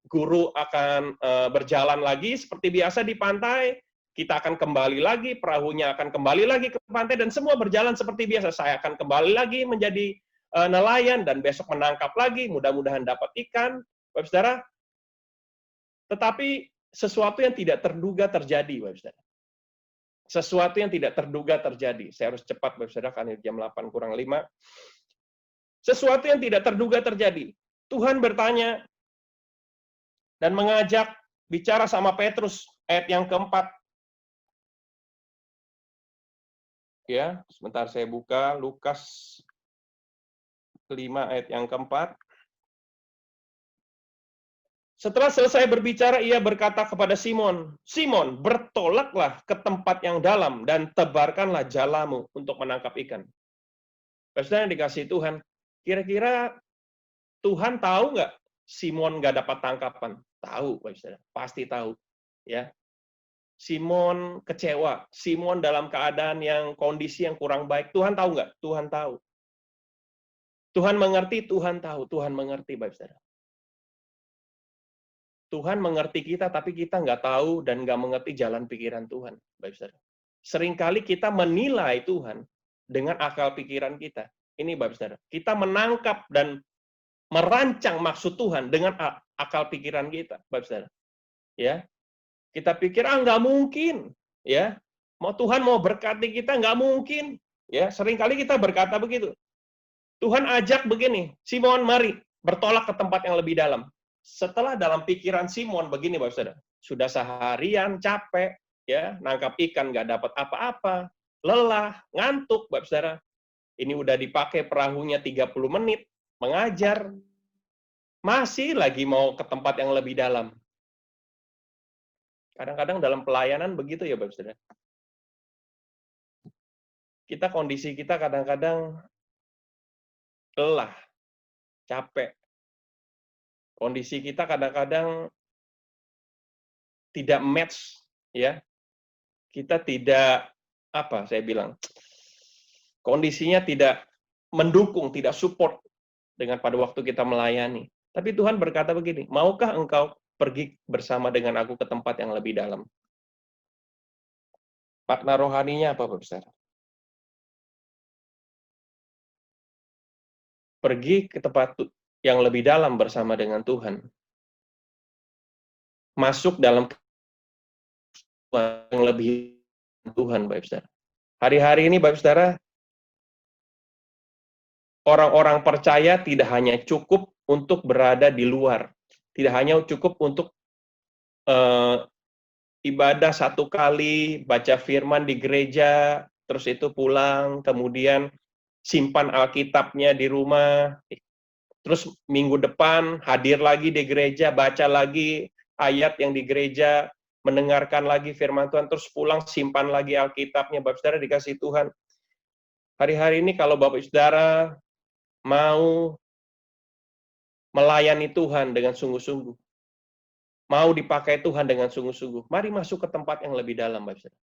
guru akan berjalan lagi seperti biasa di pantai, kita akan kembali lagi, perahunya akan kembali lagi ke pantai dan semua berjalan seperti biasa. Saya akan kembali lagi menjadi nelayan dan besok menangkap lagi, mudah-mudahan dapat ikan, Bapak Saudara. Tetapi sesuatu yang tidak terduga terjadi, Bapak Saudara. Sesuatu yang tidak terduga terjadi. Saya harus cepat, Bapak Saudara, karena jam 8 kurang 5. Sesuatu yang tidak terduga terjadi. Tuhan bertanya dan mengajak bicara sama Petrus, ayat yang keempat. Ya, sebentar saya buka Lukas 5 ayat yang keempat. Setelah selesai berbicara, ia berkata kepada Simon, Simon, bertolaklah ke tempat yang dalam dan tebarkanlah jalamu untuk menangkap ikan. Saudara yang dikasihi Tuhan, kira-kira Tuhan tahu nggak Simon nggak dapat tangkapan? Tahu, Saudara. Pasti tahu. Ya, Simon kecewa, Simon dalam keadaan yang kondisi yang kurang baik. Tuhan tahu nggak? Tuhan tahu. Tuhan mengerti, Tuhan tahu, Tuhan mengerti, Bapak Saudara. Tuhan mengerti kita, tapi kita nggak tahu dan nggak mengerti jalan pikiran Tuhan, Bapak Saudara. Seringkali kita menilai Tuhan dengan akal pikiran kita. Ini, Bapak Saudara. Kita menangkap dan merancang maksud Tuhan dengan akal pikiran kita, Bapak Saudara. Ya, kita pikir nggak mungkin, ya. Tuhan mau berkati kita nggak mungkin, ya. Seringkali kita berkata begitu. Tuhan ajak begini, Simon, mari bertolak ke tempat yang lebih dalam. Setelah dalam pikiran Simon begini, Bapak Saudara, sudah seharian capek, ya, nangkap ikan nggak dapat apa-apa, lelah, ngantuk, Bapak Saudara. Ini udah dipakai perahunya 30 menit, mengajar, masih lagi mau ke tempat yang lebih dalam. Kadang-kadang dalam pelayanan begitu ya, Bapak Saudara. Kondisi kita kadang-kadang lelah, capek. Kondisi kita kadang-kadang tidak match, ya. Kita tidak, saya bilang, kondisinya tidak mendukung, tidak support dengan pada waktu kita melayani. Tapi Tuhan berkata begini, maukah engkau pergi bersama dengan aku ke tempat yang lebih dalam? Makna rohaninya apa, Bapak Saudara? Pergi ke tempat yang lebih dalam bersama dengan Tuhan. Masuk dalam yang lebih Tuhan, Bapak Saudara. Hari-hari ini, Bapak Saudara, orang-orang percaya tidak hanya cukup untuk berada di luar. Tidak hanya cukup untuk ibadah satu kali, baca firman di gereja, terus itu pulang, kemudian simpan Alkitabnya di rumah, terus minggu depan hadir lagi di gereja, baca lagi ayat yang di gereja, mendengarkan lagi firman Tuhan, terus pulang simpan lagi Alkitabnya. Bapak Saudara dikasih Tuhan. Hari-hari ini kalau Bapak Saudara mau melayani Tuhan dengan sungguh-sungguh, mau dipakai Tuhan dengan sungguh-sungguh, mari masuk ke tempat yang lebih dalam, Bapak Saudara.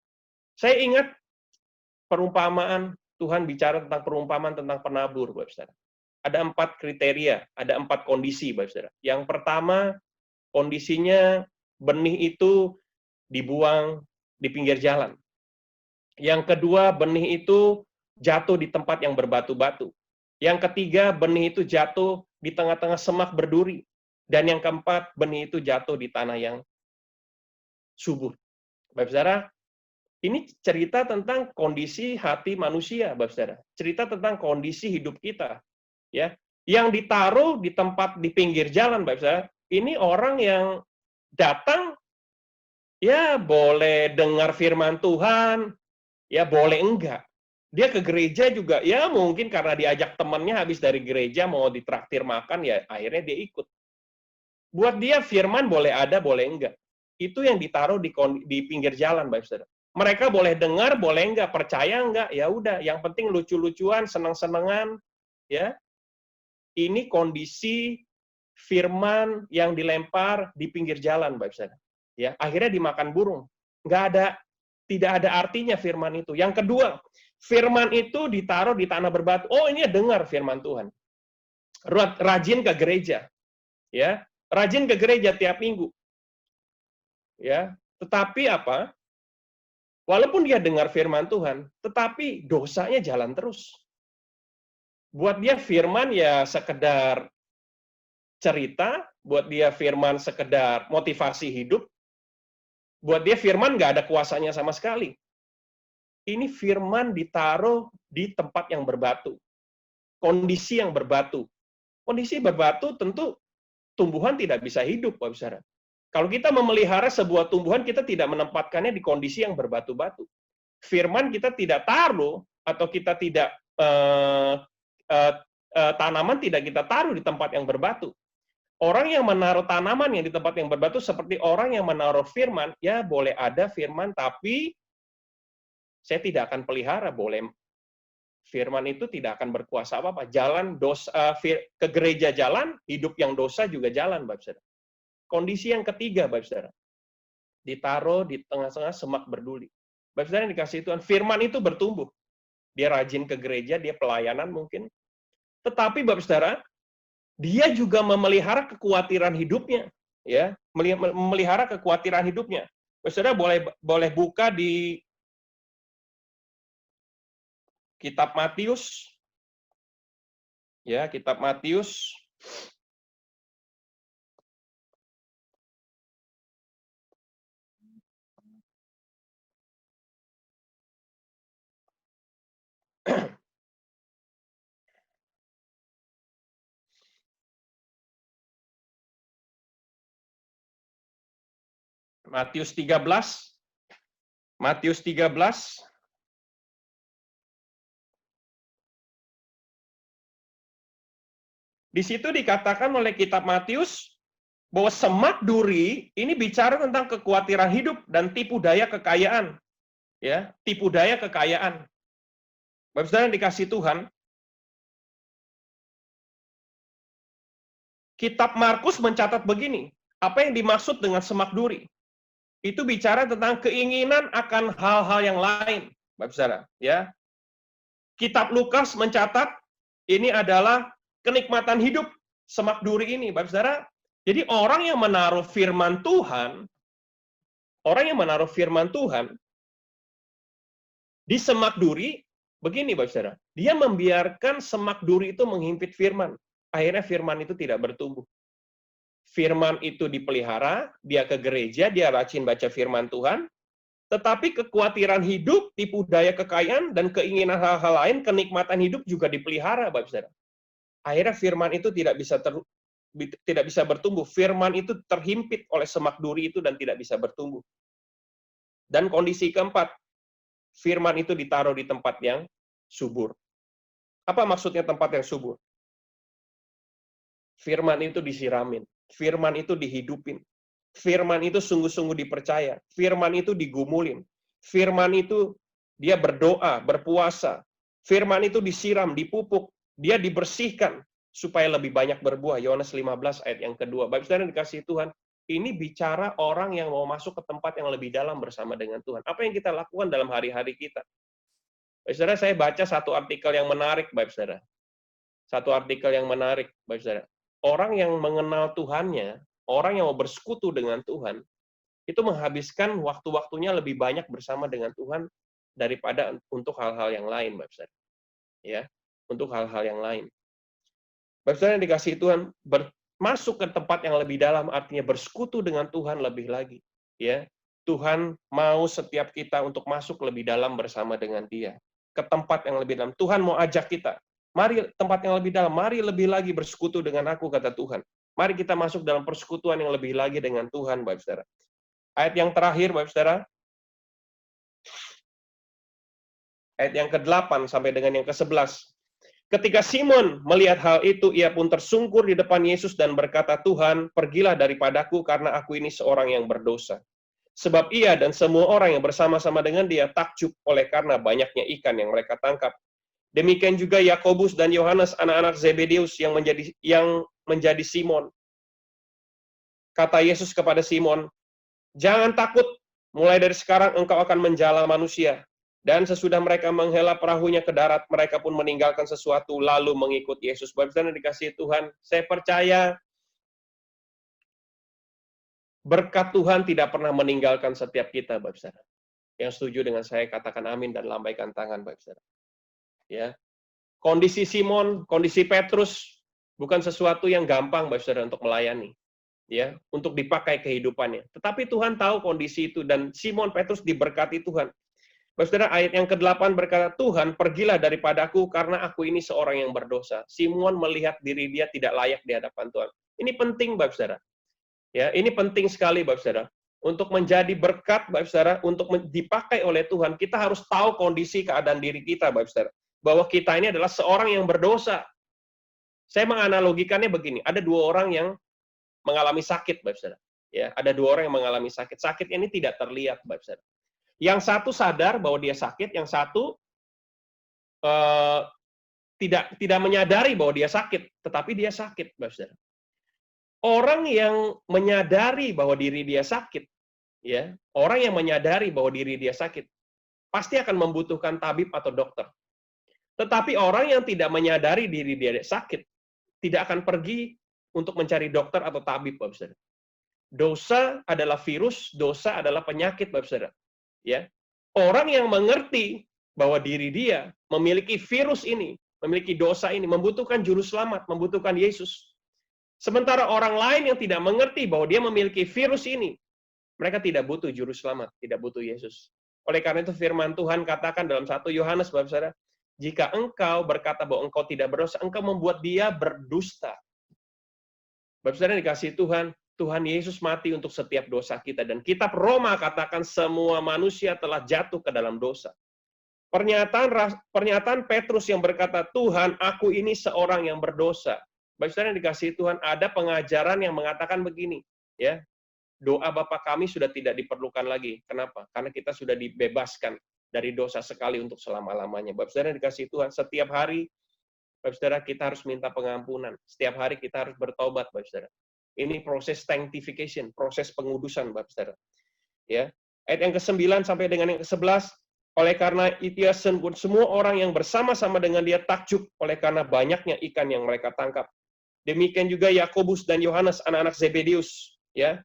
Saya ingat perumpamaan, Tuhan bicara tentang perumpamaan tentang penabur, Bapak Saudara. Ada 4 kriteria, ada 4 kondisi, Bapak Saudara. Yang pertama, kondisinya benih itu dibuang di pinggir jalan. Yang kedua, benih itu jatuh di tempat yang berbatu-batu. Yang ketiga, benih itu jatuh di tengah-tengah semak berduri. Dan yang keempat, benih itu jatuh di tanah yang subur. Bapak Saudara, ini cerita tentang kondisi hati manusia, Bapak Saudara. Cerita tentang kondisi hidup kita. Ya, yang ditaruh di tempat di pinggir jalan, Bapak Saudara, ini orang yang datang, ya boleh dengar firman Tuhan, ya boleh enggak. Dia ke gereja juga, ya mungkin karena diajak temannya habis dari gereja mau ditraktir makan, ya akhirnya dia ikut. Buat dia firman boleh ada, boleh enggak. Itu yang ditaruh di pinggir jalan, Bapak Saudara. Mereka boleh dengar, boleh enggak, percaya enggak, ya udah. Yang penting lucu-lucuan, senang-senangan, ya. Ini kondisi firman yang dilempar di pinggir jalan, Bapak Saudara. Ya, akhirnya dimakan burung. Tidak ada artinya firman itu. Yang kedua, firman itu ditaruh di tanah berbatu. Oh, ini dengar firman Tuhan. Rajin ke gereja. Ya, rajin ke gereja tiap minggu. Ya, tetapi apa? Walaupun dia dengar firman Tuhan, tetapi dosanya jalan terus. Buat dia firman ya sekedar cerita, buat dia firman sekedar motivasi hidup, Buat dia firman nggak ada kuasanya sama sekali. Ini firman ditaruh di tempat yang berbatu. Kondisi yang berbatu. Kondisi berbatu tentu tumbuhan tidak bisa hidup, Bapak Saudara. Kalau kita memelihara sebuah tumbuhan, kita tidak menempatkannya di kondisi yang berbatu-batu. Firman kita tidak taruh, atau kita tidak tanaman tidak kita taruh di tempat yang berbatu. Orang yang menaruh tanaman yang di tempat yang berbatu seperti orang yang menaruh firman, ya boleh ada firman, tapi saya tidak akan pelihara, boleh. Firman itu tidak akan berkuasa apa-apa. Jalan dosa ke gereja jalan, hidup yang dosa juga jalan, Bapak Saudara. Kondisi yang ketiga, Bapak Saudara, ditaruh di tengah-tengah semak berduri. Bapak Saudara yang dikasih Tuhan, firman itu bertumbuh. Dia rajin ke gereja, dia pelayanan mungkin. Tetapi Bapak Saudara, dia juga memelihara kekhawatiran hidupnya, ya, memelihara kekhawatiran hidupnya. Bapak Saudara boleh buka di Kitab Matius, ya, Kitab Matius. Matius 13. Matius 13. Di situ dikatakan oleh kitab Matius bahwa semak duri ini bicara tentang kekhawatiran hidup dan tipu daya kekayaan. Ya, tipu daya kekayaan. Bapak Saudara yang dikasih Tuhan, kitab Markus mencatat begini, apa yang dimaksud dengan semak duri? Itu bicara tentang keinginan akan hal-hal yang lain, Bapak Saudara, ya. Kitab Lukas mencatat ini adalah kenikmatan hidup, semak duri ini, Bapak Saudara. Jadi orang yang menaruh firman Tuhan, di semak duri, begini Bapak Saudara, dia membiarkan semak duri itu menghimpit firman. Akhirnya firman itu tidak bertumbuh. Firman itu dipelihara, dia ke gereja, dia rajin baca firman Tuhan, tetapi kekhawatiran hidup, tipu daya kekayaan, dan keinginan hal-hal lain, kenikmatan hidup juga dipelihara, Bapak Saudara. Akhirnya firman itu tidak bisa bertumbuh. Firman itu terhimpit oleh semak duri itu dan tidak bisa bertumbuh. Dan kondisi keempat, firman itu ditaruh di tempat yang subur. Apa maksudnya tempat yang subur? Firman itu disiramin. Firman itu dihidupin. Firman itu sungguh-sungguh dipercaya. Firman itu digumulin. Firman itu dia berdoa, berpuasa. Firman itu disiram, dipupuk. Dia dibersihkan supaya lebih banyak berbuah. Yohanes 15 ayat yang kedua. Bapak Saudara yang dikasihi Tuhan, ini bicara orang yang mau masuk ke tempat yang lebih dalam bersama dengan Tuhan. Apa yang kita lakukan dalam hari-hari kita? Bapak Saudara, saya baca satu artikel yang menarik, Bapak Saudara. Satu artikel yang menarik, Bapak Saudara. Orang yang mengenal Tuhannya, orang yang mau bersekutu dengan Tuhan, itu menghabiskan waktu-waktunya lebih banyak bersama dengan Tuhan daripada untuk hal-hal yang lain, Bapak Saudara. Ya, untuk hal-hal yang lain. Bapak Saudara yang dikasihi Tuhan, masuk ke tempat yang lebih dalam artinya bersekutu dengan Tuhan lebih lagi. Ya, Tuhan mau setiap kita untuk masuk lebih dalam bersama dengan Dia. Ke tempat yang lebih dalam. Tuhan mau ajak kita. Mari tempat yang lebih dalam, mari lebih lagi bersekutu dengan aku, kata Tuhan. Mari kita masuk dalam persekutuan yang lebih lagi dengan Tuhan, Bapak Saudara. Ayat yang terakhir, Bapak Saudara. Ayat yang ke-8 sampai dengan yang ke-11. Ketika Simon melihat hal itu, ia pun tersungkur di depan Yesus dan berkata, Tuhan, pergilah daripadaku karena aku ini seorang yang berdosa. Sebab ia dan semua orang yang bersama-sama dengan dia takjub oleh karena banyaknya ikan yang mereka tangkap. Demikian juga Yakobus dan Yohanes, anak-anak Zebedeus yang menjadi Simon. Kata Yesus kepada Simon, jangan takut, mulai dari sekarang engkau akan menjala manusia. Dan sesudah mereka menghela perahunya ke darat, mereka pun meninggalkan sesuatu, lalu mengikut Yesus. Bapak Saudara dikasihi Tuhan, saya percaya berkat Tuhan tidak pernah meninggalkan setiap kita, Bapak Saudara. Yang setuju dengan saya, katakan amin dan lambaikan tangan, Bapak Saudara. Ya, kondisi Simon, kondisi Petrus bukan sesuatu yang gampang, Bapak Saudara, untuk melayani. ya, untuk dipakai kehidupannya. Tetapi Tuhan tahu kondisi itu dan Simon Petrus diberkati Tuhan. Saudara, ayat yang ke-8 berkata, Tuhan, pergilah daripadaku karena aku ini seorang yang berdosa. Simon melihat diri dia tidak layak di hadapan Tuhan. Ini penting, Bapak Saudara. Ya, ini penting sekali, Bapak Saudara. Untuk menjadi berkat, Bapak Saudara, untuk dipakai oleh Tuhan, kita harus tahu kondisi keadaan diri kita, Bapak Saudara. Bahwa kita ini adalah seorang yang berdosa. Saya menganalogikannya begini, ada dua orang yang mengalami sakit, Bapak Saudara. Ya, ada dua orang yang mengalami sakit. Sakit ini tidak terlihat, Bapak Saudara. Yang satu sadar bahwa dia sakit, yang satu tidak menyadari bahwa dia sakit, tetapi dia sakit, Bapak Saudara. Orang yang menyadari bahwa diri dia sakit, ya, orang yang menyadari bahwa diri dia sakit, pasti akan membutuhkan tabib atau dokter. Tetapi orang yang tidak menyadari diri dia sakit, tidak akan pergi untuk mencari dokter atau tabib, Bapak Saudara. Dosa adalah virus, dosa adalah penyakit, Bapak Saudara. Ya, orang yang mengerti bahwa diri dia memiliki virus ini, memiliki dosa ini, membutuhkan juru selamat, membutuhkan Yesus. Sementara orang lain yang tidak mengerti bahwa dia memiliki virus ini, mereka tidak butuh juru selamat, tidak butuh Yesus. Oleh karena itu firman Tuhan katakan dalam 1 Yohanes, Bapak Saudara, jika engkau berkata bahwa engkau tidak berdosa, engkau membuat dia berdusta. Bapak Saudara dikasihi Tuhan, Tuhan Yesus mati untuk setiap dosa kita. Dan kitab Roma katakan semua manusia telah jatuh ke dalam dosa. Pernyataan Petrus yang berkata, Tuhan, aku ini seorang yang berdosa. Bapak Saudara yang dikasihi Tuhan, ada pengajaran yang mengatakan begini, ya, doa Bapa kami sudah tidak diperlukan lagi. Kenapa? Karena kita sudah dibebaskan dari dosa sekali untuk selama-lamanya. Bapak Saudara yang dikasihi Tuhan, setiap hari, Bapak Saudara, kita harus minta pengampunan. Setiap hari kita harus bertobat, Bapak Saudara. Ini proses sanctification, proses pengudusan, Bapak Saudara. Ya, ayat yang ke-9 sampai dengan yang ke-11, oleh karena itu semua orang yang bersama-sama dengan dia takjub oleh karena banyaknya ikan yang mereka tangkap. Demikian juga Yakobus dan Yohanes, anak-anak Zebedeus, ya.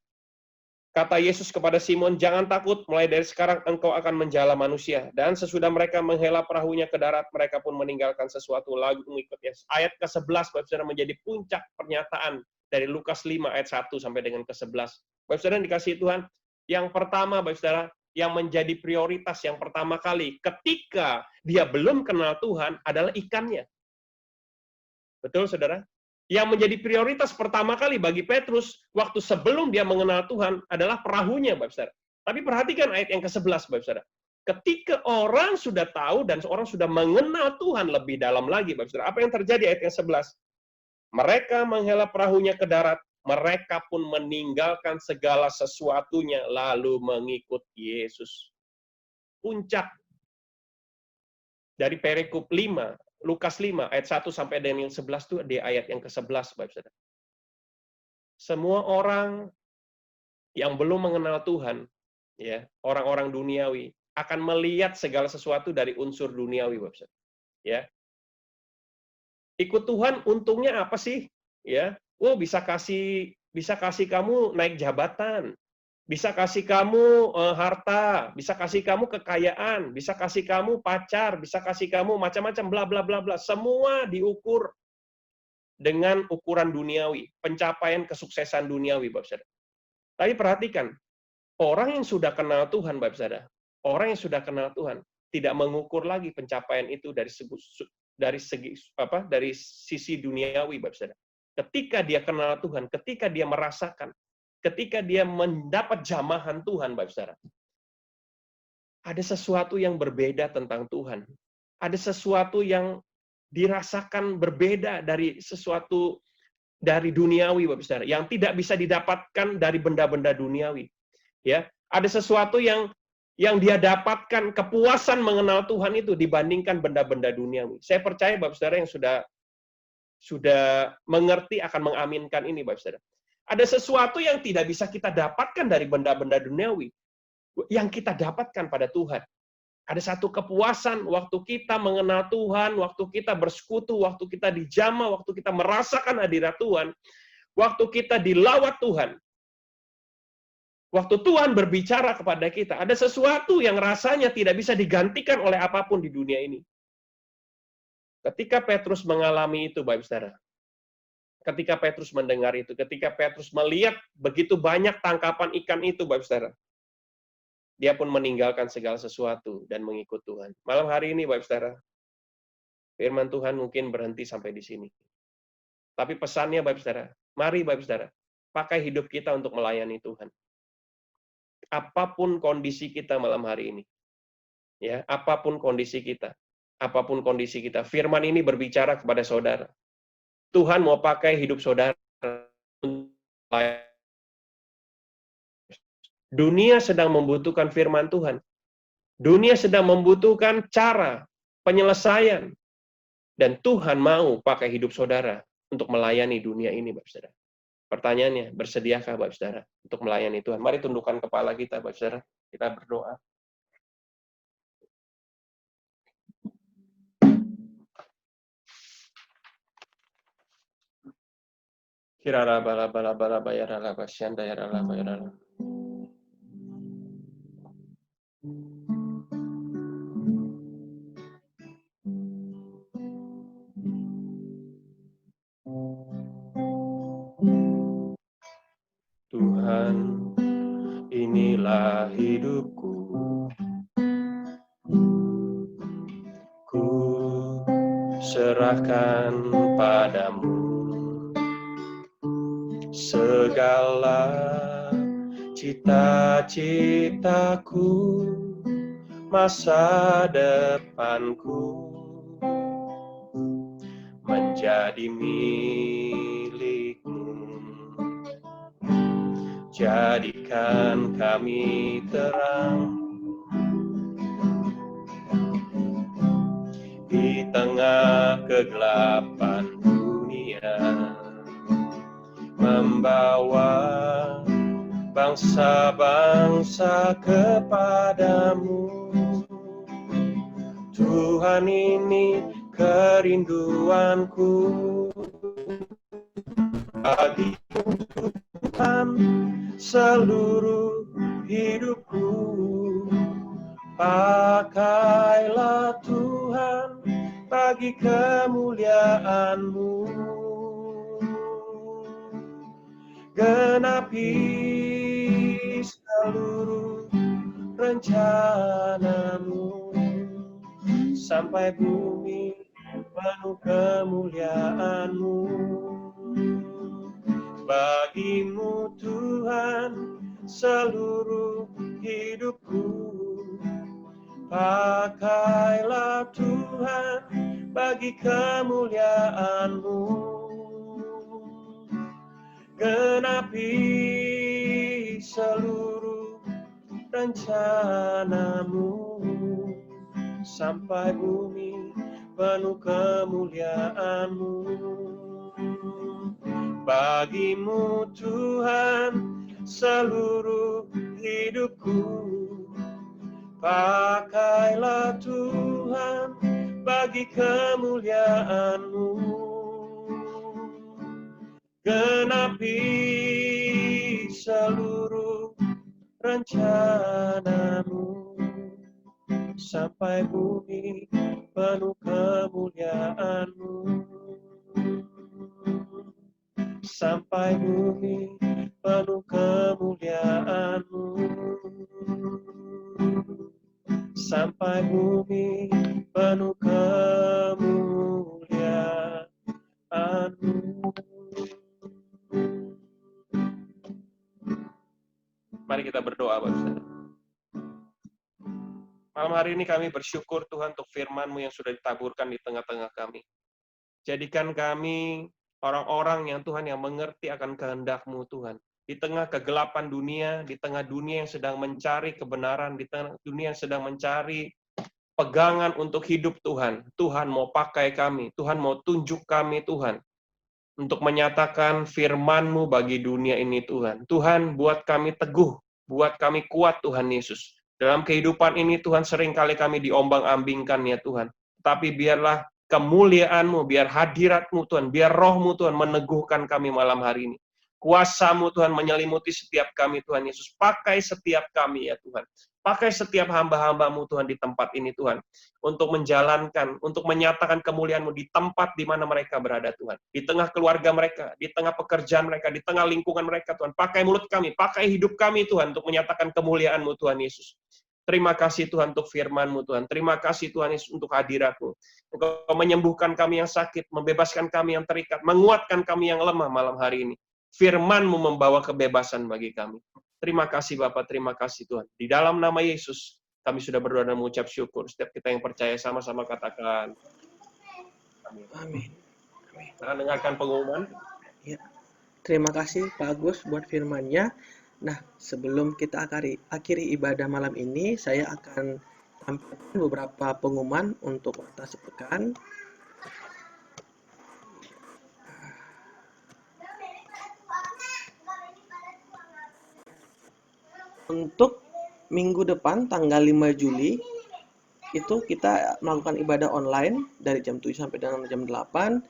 Kata Yesus kepada Simon, jangan takut, mulai dari sekarang engkau akan menjala manusia. Dan sesudah mereka menghela perahunya ke darat, mereka pun meninggalkan sesuatu lalu mengikut Yesus. Ayat ke-11, Bapak Saudara, menjadi puncak pernyataan dari Lukas 5 ayat 1 sampai dengan ke-11. Bapak Saudara dikasihi Tuhan, yang pertama, Bapak Saudara, yang menjadi prioritas yang pertama kali ketika dia belum kenal Tuhan adalah ikannya. Betul, Saudara? Yang menjadi prioritas pertama kali bagi Petrus waktu sebelum dia mengenal Tuhan adalah perahunya, Bapak Saudara. Tapi perhatikan ayat yang ke-11, Bapak Saudara. Ketika orang sudah tahu dan orang sudah mengenal Tuhan lebih dalam lagi, Bapak Saudara, apa yang terjadi ayat yang 11? Mereka menghela perahunya ke darat, mereka pun meninggalkan segala sesuatunya lalu mengikut Yesus. Puncak dari perikop 5, Lukas 5 ayat 1 sampai dengan yang 11 itu di ayat yang ke-11, Bapak Saudara. Semua orang yang belum mengenal Tuhan, ya, orang-orang duniawi akan melihat segala sesuatu dari unsur duniawi, Bapak Saudara. Ya. Ikut Tuhan untungnya apa sih? Ya. Oh, bisa kasih kamu naik jabatan. Bisa kasih kamu harta, bisa kasih kamu kekayaan, bisa kasih kamu pacar, bisa kasih kamu macam-macam bla bla bla bla. Semua diukur dengan ukuran duniawi, pencapaian kesuksesan duniawi, Bapak Saudara. Tapi perhatikan, orang yang sudah kenal Tuhan, Bapak Saudara, orang yang sudah kenal Tuhan tidak mengukur lagi pencapaian itu dari sisi duniawi, Bapak Saudara. Ketika dia kenal Tuhan, ketika dia merasakan, ketika dia mendapat jamahan Tuhan, Bapak Saudara, ada sesuatu yang berbeda tentang Tuhan. Ada sesuatu yang dirasakan berbeda dari sesuatu dari duniawi, Bapak Saudara, yang tidak bisa didapatkan dari benda-benda duniawi. Ya, ada sesuatu yang dia dapatkan, kepuasan mengenal Tuhan itu dibandingkan benda-benda duniawi. Saya percaya Bapak Saudara yang sudah mengerti akan mengaminkan ini, Bapak Saudara. Ada sesuatu yang tidak bisa kita dapatkan dari benda-benda duniawi, yang kita dapatkan pada Tuhan. Ada satu kepuasan waktu kita mengenal Tuhan, waktu kita bersekutu, waktu kita dijamah, waktu kita merasakan hadirat Tuhan, waktu kita dilawat Tuhan, waktu Tuhan berbicara kepada kita. Ada sesuatu yang rasanya tidak bisa digantikan oleh apapun di dunia ini. Ketika Petrus mengalami itu, Bapak Saudara, ketika Petrus mendengar itu, ketika Petrus melihat begitu banyak tangkapan ikan itu, Bapak Saudara, dia pun meninggalkan segala sesuatu dan mengikut Tuhan. Malam hari ini, Bapak Saudara, firman Tuhan mungkin berhenti sampai di sini. Tapi pesannya, Bapak Saudara, mari Bapak Saudara, pakai hidup kita untuk melayani Tuhan. Apapun kondisi kita malam hari ini, ya, apapun kondisi kita, firman ini berbicara kepada saudara. Tuhan mau pakai hidup saudara. Dunia sedang membutuhkan firman Tuhan. Dunia sedang membutuhkan cara penyelesaian. Dan Tuhan mau pakai hidup saudara untuk melayani dunia ini, Bapak Saudara. Pertanyaannya, bersediakah Bapak Saudara untuk melayani Tuhan? Mari tundukkan kepala kita, Bapak Saudara. Kita berdoa. Kirara bala bala bala bayara la basyanda yara la bayara la. Tuhan, inilah hidupku. Ku serahkan padamu segala cita-citaku, masa depanku menjadi milik-Mu. Jadikan kami terang di tengah kegelapan dunia, membawa bangsa-bangsa kepadamu. Tuhan, ini kerinduanku, bagi Tuhan seluruh hidupku. Pakailah Tuhan bagi kemuliaan-Mu. Genapi seluruh rencana-Mu, sampai bumi penuh kemuliaan-Mu. Bagi-Mu Tuhan seluruh hidupku. Pakailah Tuhan bagi kemuliaan-Mu. Genapi seluruh rencana-Mu, sampai bumi penuh kemuliaan-Mu. Bagi-Mu Tuhan seluruh hidupku. Pakailah Tuhan bagi kemuliaan-Mu. Genapi seluruh rencana-Mu, sampai bumi penuh kemuliaan-Mu. Sampai bumi penuh kemuliaan-Mu. Sampai bumi penuh kemuliaan-Mu. Mari kita berdoa, Bapak Saudara. Malam hari ini kami bersyukur Tuhan untuk firman-Mu yang sudah ditaburkan di tengah-tengah kami. Jadikan kami orang-orang yang Tuhan yang mengerti akan kehendak-Mu Tuhan. Di tengah kegelapan dunia, di tengah dunia yang sedang mencari kebenaran, di tengah dunia yang sedang mencari pegangan untuk hidup Tuhan. Tuhan mau pakai kami, Tuhan mau tunjuk kami Tuhan. Untuk menyatakan firman-Mu bagi dunia ini Tuhan. Tuhan buat kami teguh, buat kami kuat Tuhan Yesus. Dalam kehidupan ini Tuhan seringkali kami diombang-ambingkan ya Tuhan. Tapi biarlah kemuliaan-Mu, biar hadirat-Mu Tuhan, biar roh-Mu Tuhan meneguhkan kami malam hari ini. Kuasa-Mu Tuhan menyelimuti setiap kami Tuhan Yesus. Pakai setiap kami ya Tuhan. Pakai setiap hamba-hamba-Mu Tuhan di tempat ini Tuhan, untuk menjalankan, untuk menyatakan kemuliaan-Mu di tempat di mana mereka berada Tuhan. Di tengah keluarga mereka, di tengah pekerjaan mereka, di tengah lingkungan mereka Tuhan. Pakai mulut kami, pakai hidup kami Tuhan, untuk menyatakan kemuliaan-Mu Tuhan Yesus. Terima kasih Tuhan untuk firman-Mu Tuhan. Terima kasih Tuhan Yesus untuk hadirat-Mu. Engkau menyembuhkan kami yang sakit, membebaskan kami yang terikat, menguatkan kami yang lemah malam hari ini. Firman-Mu membawa kebebasan bagi kami. Terima kasih Bapak, terima kasih Tuhan. Di dalam nama Yesus, kami sudah berdoa dan mengucap syukur. Setiap kita yang percaya sama-sama katakan. Amin. Amin. Nah, dengarkan pengumuman. Ya. Terima kasih Pak Agus buat firman-Nya. Nah, sebelum kita akhiri ibadah malam ini, saya akan tampilkan beberapa pengumuman untuk warta sepekan. Untuk minggu depan tanggal 5 Juli itu kita melakukan ibadah online dari jam 7 sampai dengan jam 8.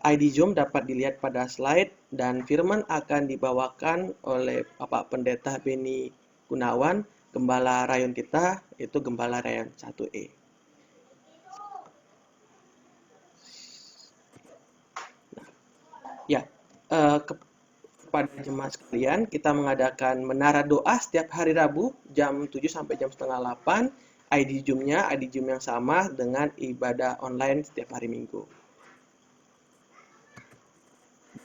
ID Zoom dapat dilihat pada slide dan firman akan dibawakan oleh Bapak Pendeta Beni Gunawan, Gembala Rayon kita, itu Gembala Rayon 1E. Nah, ya, kepada jemaat sekalian, kita mengadakan menara doa setiap hari Rabu jam 7 sampai jam setengah 8. ID Zoom-nya, ID Zoom yang sama dengan ibadah online setiap hari Minggu.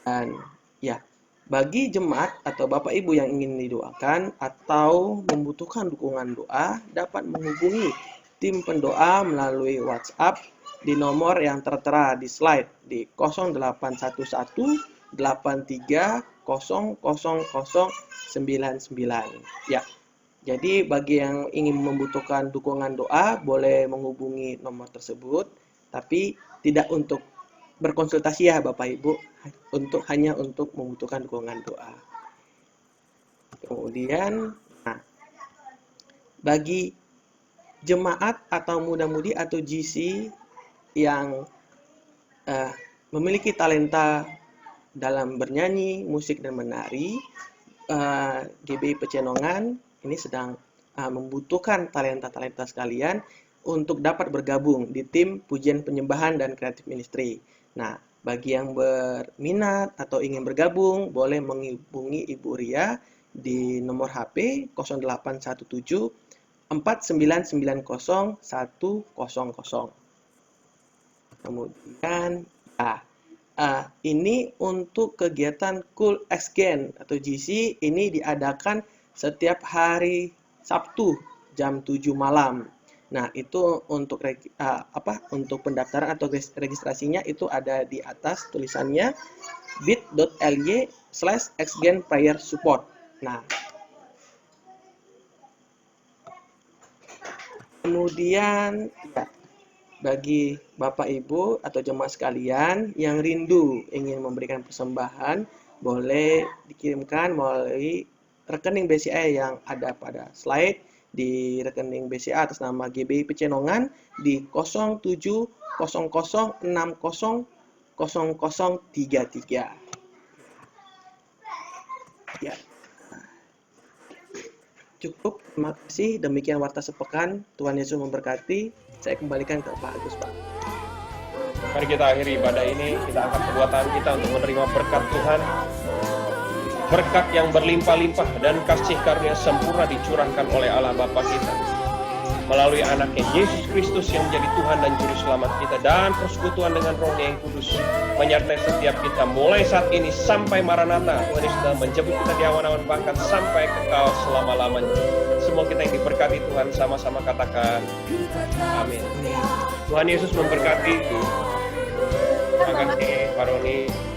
Dan ya, bagi jemaat atau Bapak Ibu yang ingin didoakan atau membutuhkan dukungan doa, dapat menghubungi tim pendoa melalui WhatsApp di nomor yang tertera di slide di 0811 83 00099. Ya. Jadi bagi yang ingin membutuhkan dukungan doa boleh menghubungi nomor tersebut, tapi tidak untuk berkonsultasi ya Bapak Ibu, hanya untuk membutuhkan dukungan doa. Kemudian, bagi jemaat atau muda-mudi atau GC yang memiliki talenta dalam bernyanyi, musik dan menari, GBI Pecenongan ini sedang membutuhkan talenta-talenta sekalian untuk dapat bergabung di tim pujian penyembahan dan kreatif ministry. Nah, bagi yang berminat atau ingin bergabung, boleh menghubungi Ibu Ria di nomor HP 0817 4990 100. Kemudian, ini untuk kegiatan Cool Exchange atau GC ini diadakan setiap hari Sabtu jam 7 malam. Nah, itu untuk untuk pendaftaran atau registrasinya itu ada di atas tulisannya bit.ly/xgenprayersupport. Nah, kemudian ya, bagi Bapak Ibu atau jemaat sekalian yang rindu ingin memberikan persembahan, boleh dikirimkan melalui rekening BCA yang ada pada slide. Di rekening BCA atas nama GBI Pecenongan di 0700600033. Ya. Cukup, terima kasih. Demikian warta sepekan. Tuhan Yesus memberkati. Saya kembalikan ke Pak Agus, Pak. Mari kita akhiri ibadah ini, kita angkat kedua tangan kita untuk menerima berkat Tuhan. Berkat yang berlimpah-limpah dan kasih karunia sempurna dicurahkan oleh Allah Bapa kita melalui anaknya Yesus Kristus yang menjadi Tuhan dan Juru Selamat kita, dan persekutuan dengan Roh-Nya yang kudus menyertai setiap kita mulai saat ini sampai Maranatha. Tuhan Yesus sudah menjemput kita di awan-awan bahkan sampai kekal selama-lamanya. Semua kita yang diberkati Tuhan sama-sama katakan amin. Tuhan Yesus memberkati. Terima kasih Pak Roni.